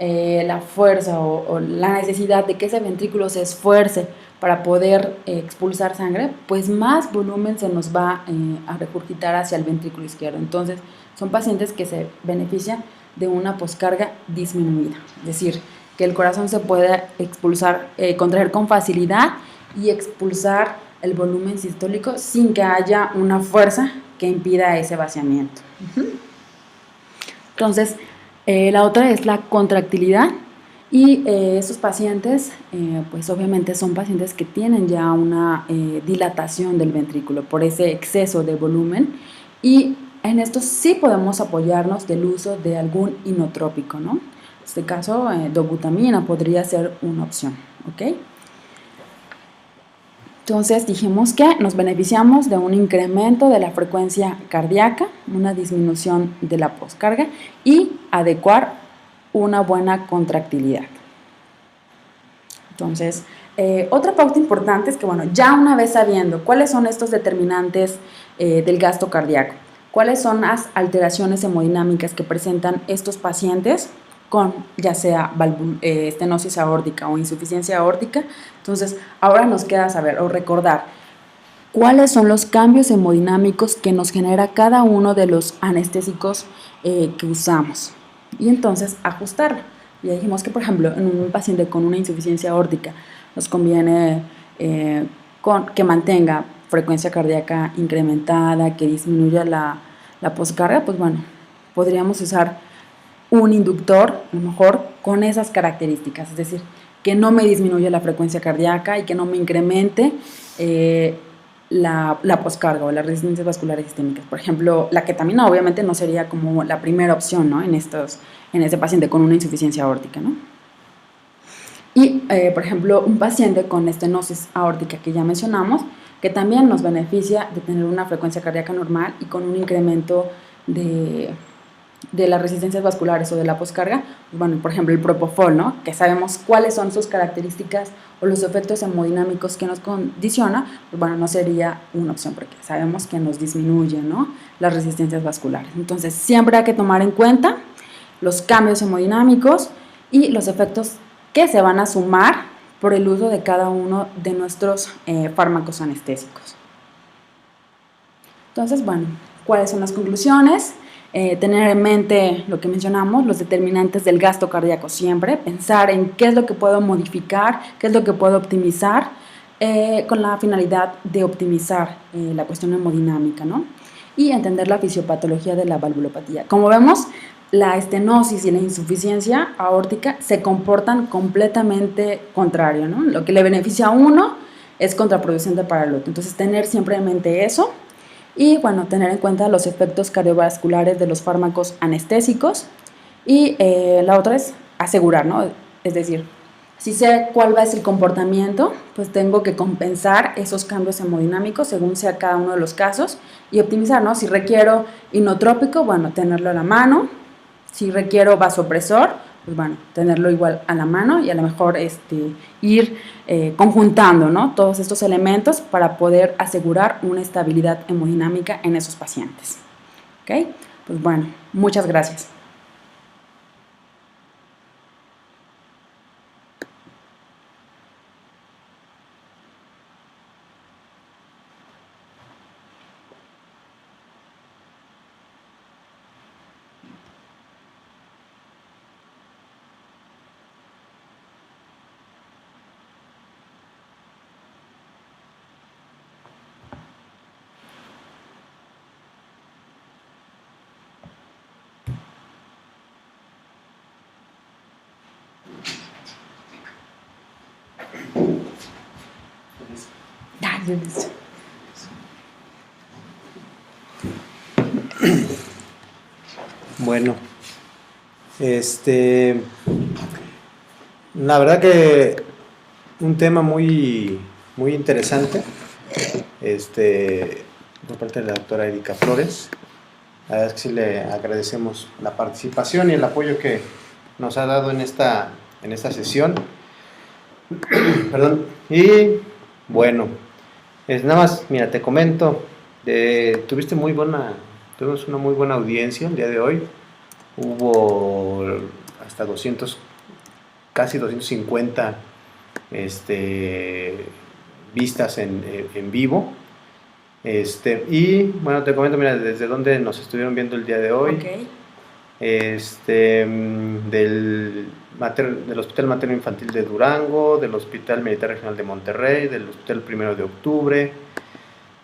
la fuerza o la necesidad de que ese ventrículo se esfuerce para poder expulsar sangre, pues más volumen se nos va a regurgitar hacia el ventrículo izquierdo. Entonces, son pacientes que se benefician de una poscarga disminuida, es decir, que el corazón se pueda expulsar, contraer con facilidad y expulsar el volumen sistólico sin que haya una fuerza que impida ese vaciamiento. Entonces, la otra es la contractilidad y estos pacientes, pues obviamente son pacientes que tienen ya una dilatación del ventrículo por ese exceso de volumen y en esto sí podemos apoyarnos del uso de algún inotrópico, ¿no? En este caso, dobutamina podría ser una opción, ¿ok? Entonces dijimos que nos beneficiamos de un incremento de la frecuencia cardíaca, una disminución de la poscarga y adecuar una buena contractilidad. Entonces, otra pauta importante es que, bueno, ya una vez sabiendo cuáles son estos determinantes del gasto cardíaco, cuáles son las alteraciones hemodinámicas que presentan estos pacientes con ya sea estenosis aórtica o insuficiencia aórtica, entonces ahora nos queda saber o recordar cuáles son los cambios hemodinámicos que nos genera cada uno de los anestésicos que usamos y entonces ajustarlo. Ya dijimos que, por ejemplo, en un paciente con una insuficiencia aórtica nos conviene que mantenga frecuencia cardíaca incrementada, que disminuya la poscarga, pues bueno, podríamos usar un inductor, a lo mejor, con esas características, es decir, que no me disminuya la frecuencia cardíaca y que no me incremente la poscarga o las resistencias vasculares sistémicas. Por ejemplo, la ketamina obviamente no sería como la primera opción, ¿no? en ese paciente con una insuficiencia aórtica, ¿no? Y, por ejemplo, un paciente con estenosis aórtica que ya mencionamos, que también nos beneficia de tener una frecuencia cardíaca normal y con un incremento de las resistencias vasculares o de la poscarga, bueno, por ejemplo, el propofol, ¿no? Que sabemos cuáles son sus características o los efectos hemodinámicos que nos condiciona, pues bueno, no sería una opción porque sabemos que nos disminuye, ¿no? Las resistencias vasculares. Entonces, siempre hay que tomar en cuenta los cambios hemodinámicos y los efectos que se van a sumar por el uso de cada uno de nuestros fármacos anestésicos. Entonces, bueno, ¿cuáles son las conclusiones? Tener en mente lo que mencionamos, los determinantes del gasto cardíaco siempre, pensar en qué es lo que puedo modificar, qué es lo que puedo optimizar, con la finalidad de optimizar la cuestión hemodinámica, ¿no? Y entender la fisiopatología de la valvulopatía. Como vemos, la estenosis y la insuficiencia aórtica se comportan completamente contrario, ¿no? Lo que le beneficia a uno es contraproducente para el otro. Entonces, tener siempre en mente eso. Y bueno, tener en cuenta los efectos cardiovasculares de los fármacos anestésicos y la otra es asegurar, ¿no? Es decir, si sé cuál va a ser el comportamiento, pues tengo que compensar esos cambios hemodinámicos según sea cada uno de los casos y optimizar, ¿no? Si requiero inotrópico, bueno, tenerlo a la mano. Si requiero vasopresor, pues bueno, tenerlo igual a la mano y a lo mejor ir conjuntando, ¿no? Todos estos elementos para poder asegurar una estabilidad hemodinámica en esos pacientes. ¿Ok? Pues bueno, muchas gracias. Bueno, la verdad que un tema muy interesante, por parte de la doctora Erika Flores. La verdad es que sí le agradecemos la participación y el apoyo que nos ha dado en esta sesión. Perdón. Y bueno, nada más, mira, te comento, tuviste muy buena Tuvimos una muy buena audiencia el día de hoy. Hubo hasta 200, casi 250 vistas en vivo. Y bueno, te comento, mira, desde dónde nos estuvieron viendo el día de hoy. Ok. Del Hospital Materno Infantil de Durango, del Hospital Militar Regional de Monterrey, del Hospital 1 de Octubre,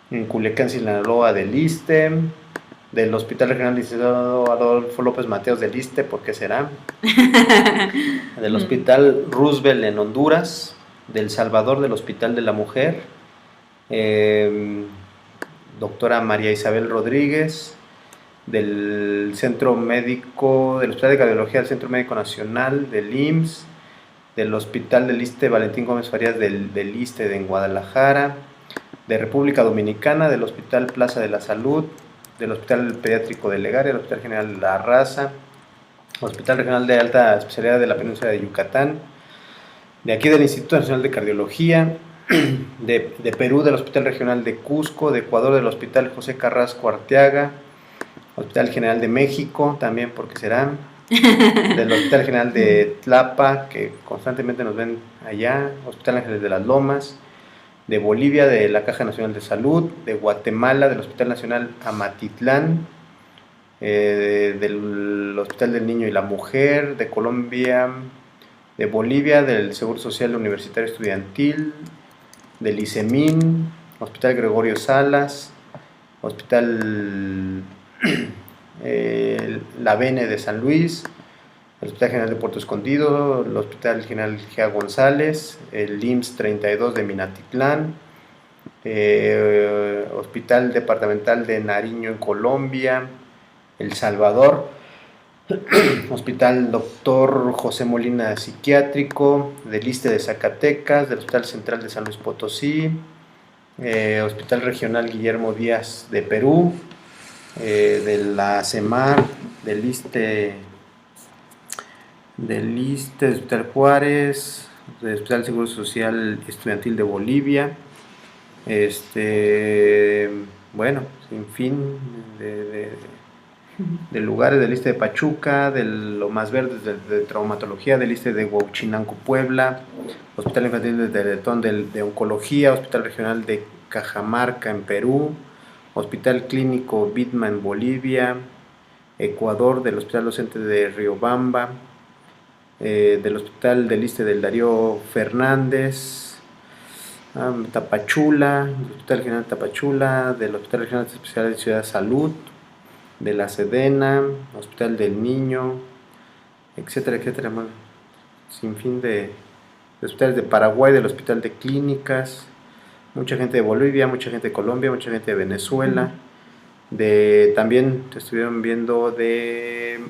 en Culiacán, Sinaloa, del ISSSTE, del Hospital Regional Licenciado Adolfo López Mateos del ISSSTE, ¿por qué será? Del Hospital Roosevelt en Honduras, del Salvador, del Hospital de la Mujer, doctora María Isabel Rodríguez, del Centro Médico, del Hospital de Cardiología del Centro Médico Nacional, del IMSS, del Hospital del ISSSTE Valentín Gómez Farías del ISSSTE en Guadalajara, de República Dominicana, del Hospital Plaza de la Salud, del Hospital Pediátrico de Legaria, del Hospital General La Raza, Hospital Regional de Alta Especialidad de la Península de Yucatán, de aquí del Instituto Nacional de Cardiología, de Perú, del Hospital Regional de Cusco, de Ecuador, del Hospital José Carrasco Arteaga, Hospital General de México, también porque será, del Hospital General de Tlapa, que constantemente nos ven allá, Hospital Ángeles de las Lomas, de Bolivia, de la Caja Nacional de Salud, de Guatemala, del Hospital Nacional Amatitlán, del Hospital del Niño y la Mujer, de Colombia, de Bolivia, del Seguro Social Universitario Estudiantil, del ICEMIN, Hospital Gregorio Salas, Hospital La Bene de San Luis, el Hospital General de Puerto Escondido, el Hospital General Gea González, el IMSS 32 de Minatitlán, Hospital Departamental de Nariño en Colombia, El Salvador, Hospital Dr. José Molina Psiquiátrico, del ISSSTE de Zacatecas, del Hospital Central de San Luis Potosí, Hospital Regional Guillermo Díaz de Perú, de la CEMAR, del ISSSTE, del Hospital Juárez, del Hospital Seguro Social Estudiantil de Bolivia, bueno, sin fin de lugares, del ISSSTE de Pachuca, de Lomas Verdes, de traumatología, del ISSSTE de Huauchinango, Puebla, Hospital Infantil de Teletón de Oncología, Hospital Regional de Cajamarca en Perú, Hospital Clínico Vidma en Bolivia, Ecuador, del Hospital Docente de Riobamba, del Hospital del ISSSTE del Darío Fernández, Tapachula, del Hospital General de Tapachula, del Hospital Regional Especial de Ciudad Salud, de la Sedena, Hospital del Niño, etcétera, etcétera, bueno, sin fin de hospitales de Paraguay, del Hospital de Clínicas, mucha gente de Bolivia, mucha gente de Colombia, mucha gente de Venezuela, también te estuvieron viendo de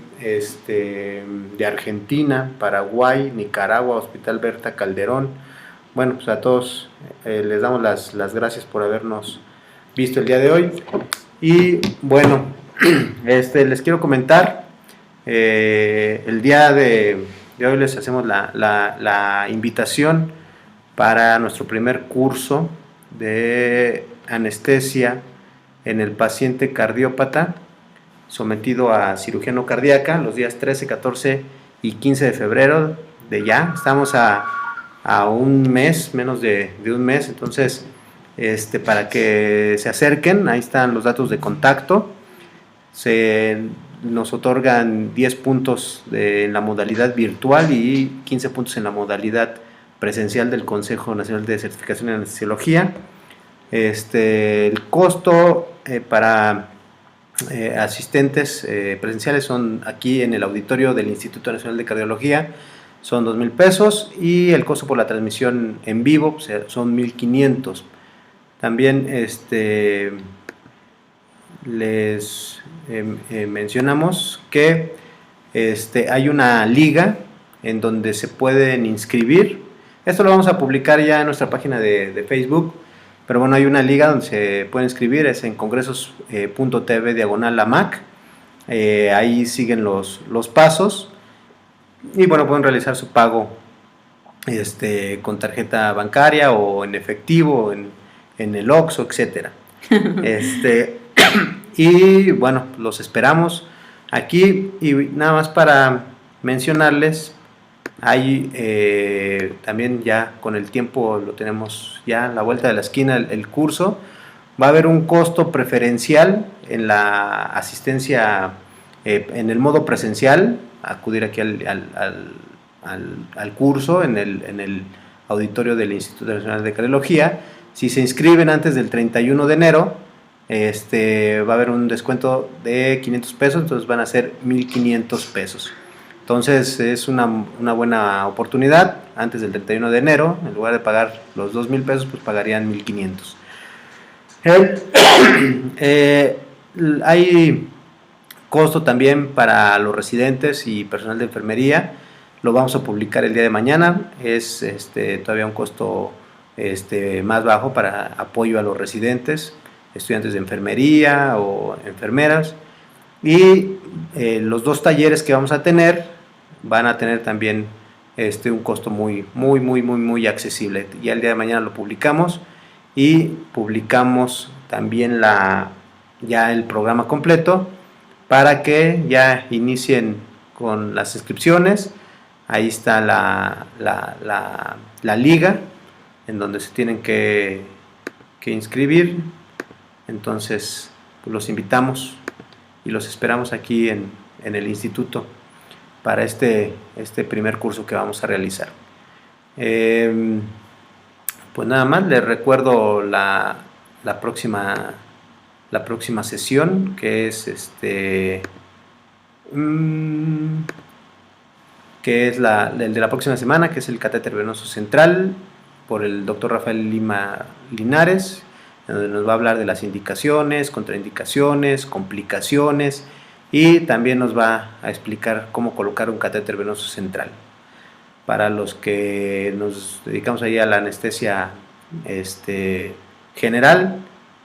Argentina, Paraguay, Nicaragua, Hospital Berta Calderón. Bueno, pues a todos les damos las gracias por habernos visto el día de hoy. Y bueno, les quiero comentar, el día de hoy les hacemos la invitación para nuestro primer curso de anestesia en el paciente cardiópata sometido a cirugía no cardíaca los días 13, 14 y 15 de febrero de ya. Estamos a un mes, menos de un mes, entonces para que se acerquen, ahí están los datos de contacto. Nos otorgan 10 puntos en la modalidad virtual y 15 puntos en la modalidad presencial del Consejo Nacional de Certificación en Anestesiología. El costo para asistentes presenciales son aquí en el auditorio del Instituto Nacional de Cardiología, son 2,000 pesos, y el costo por la transmisión en vivo son 1,500. También les mencionamos que hay una liga en donde se pueden inscribir. Esto lo vamos a publicar ya en nuestra página de Facebook, pero bueno, hay una liga donde se pueden inscribir, es en congresos.tv/LAMAC. Ahí siguen los pasos y bueno, pueden realizar su pago con tarjeta bancaria o en efectivo, en el OXXO, etcétera. Y bueno, los esperamos aquí. Y nada más para mencionarles, hay también ya con el tiempo lo tenemos ya a la vuelta de la esquina el curso. Va a haber un costo preferencial en la asistencia en el modo presencial, acudir aquí al curso en el auditorio del Instituto Nacional de Cardiología. Si se inscriben antes del 31 de enero, va a haber un descuento de 500 pesos, entonces van a ser 1,500 pesos. Entonces es una buena oportunidad. Antes del 31 de enero, en lugar de pagar los 2,000 pesos, pues pagarían 1,500. Hay costo también para los residentes y personal de enfermería. Lo vamos a publicar el día de mañana. Es todavía un costo más bajo para apoyo a los residentes, estudiantes de enfermería o enfermeras. Y los 2 talleres que vamos a tener van a tener también un costo muy accesible. Ya el día de mañana lo publicamos y publicamos también ya el programa completo para que ya inicien con las inscripciones. Ahí está la liga en donde se tienen que inscribir. Entonces pues los invitamos y los esperamos aquí en el instituto para este primer curso que vamos a realizar. Pues nada más, les recuerdo la próxima sesión, que es el de la próxima semana, que es el catéter venoso central por el doctor Rafael Lima Linares, donde nos va a hablar de las indicaciones, contraindicaciones, complicaciones, y también nos va a explicar cómo colocar un catéter venoso central. Para los que nos dedicamos ahí a la anestesia general,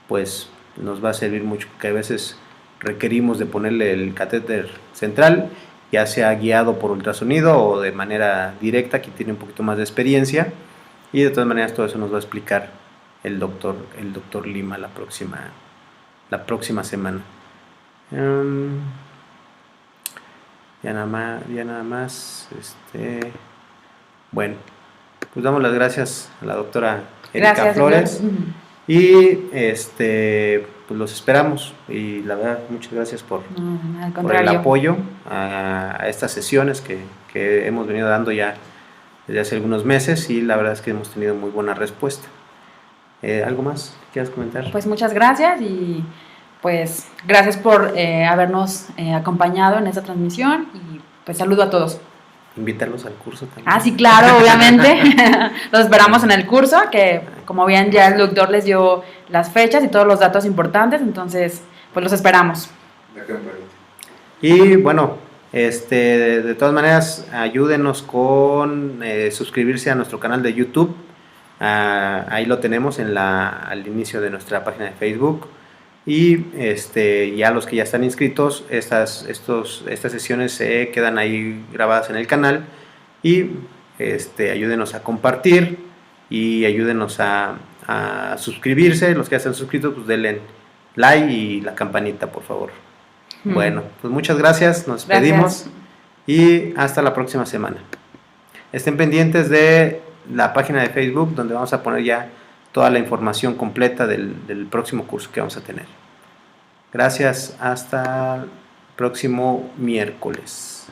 pues nos va a servir mucho, porque a veces requerimos de ponerle el catéter central, ya sea guiado por ultrasonido o de manera directa, que tiene un poquito más de experiencia, y de todas maneras todo eso nos va a explicar el doctor Lima la próxima semana. Ya nada más bueno, pues damos las gracias a la doctora Erika Flores. Y pues los esperamos, y la verdad muchas gracias por el apoyo a estas sesiones que hemos venido dando ya desde hace algunos meses, y la verdad es que hemos tenido muy buena respuesta. ¿Algo más que quieras comentar? Pues muchas gracias, y pues gracias por habernos acompañado en esta transmisión, y pues saludo a todos. Invitarlos al curso también. Ah, sí, claro, obviamente. Los esperamos en el curso, que como bien ya el doctor les dio las fechas y todos los datos importantes, entonces pues los esperamos. Y bueno, de todas maneras, ayúdenos con suscribirse a nuestro canal de YouTube. Ahí lo tenemos al inicio de nuestra página de Facebook. Y ya los que ya están inscritos, estas sesiones se quedan ahí grabadas en el canal, y ayúdenos a compartir y ayúdenos a suscribirse. Los que ya están suscritos, pues denle like y la campanita, por favor. Bueno, pues muchas gracias, nos despedimos y hasta la próxima semana. Estén pendientes de la página de Facebook, donde vamos a poner ya toda la información completa del próximo curso que vamos a tener. Gracias, hasta el próximo miércoles.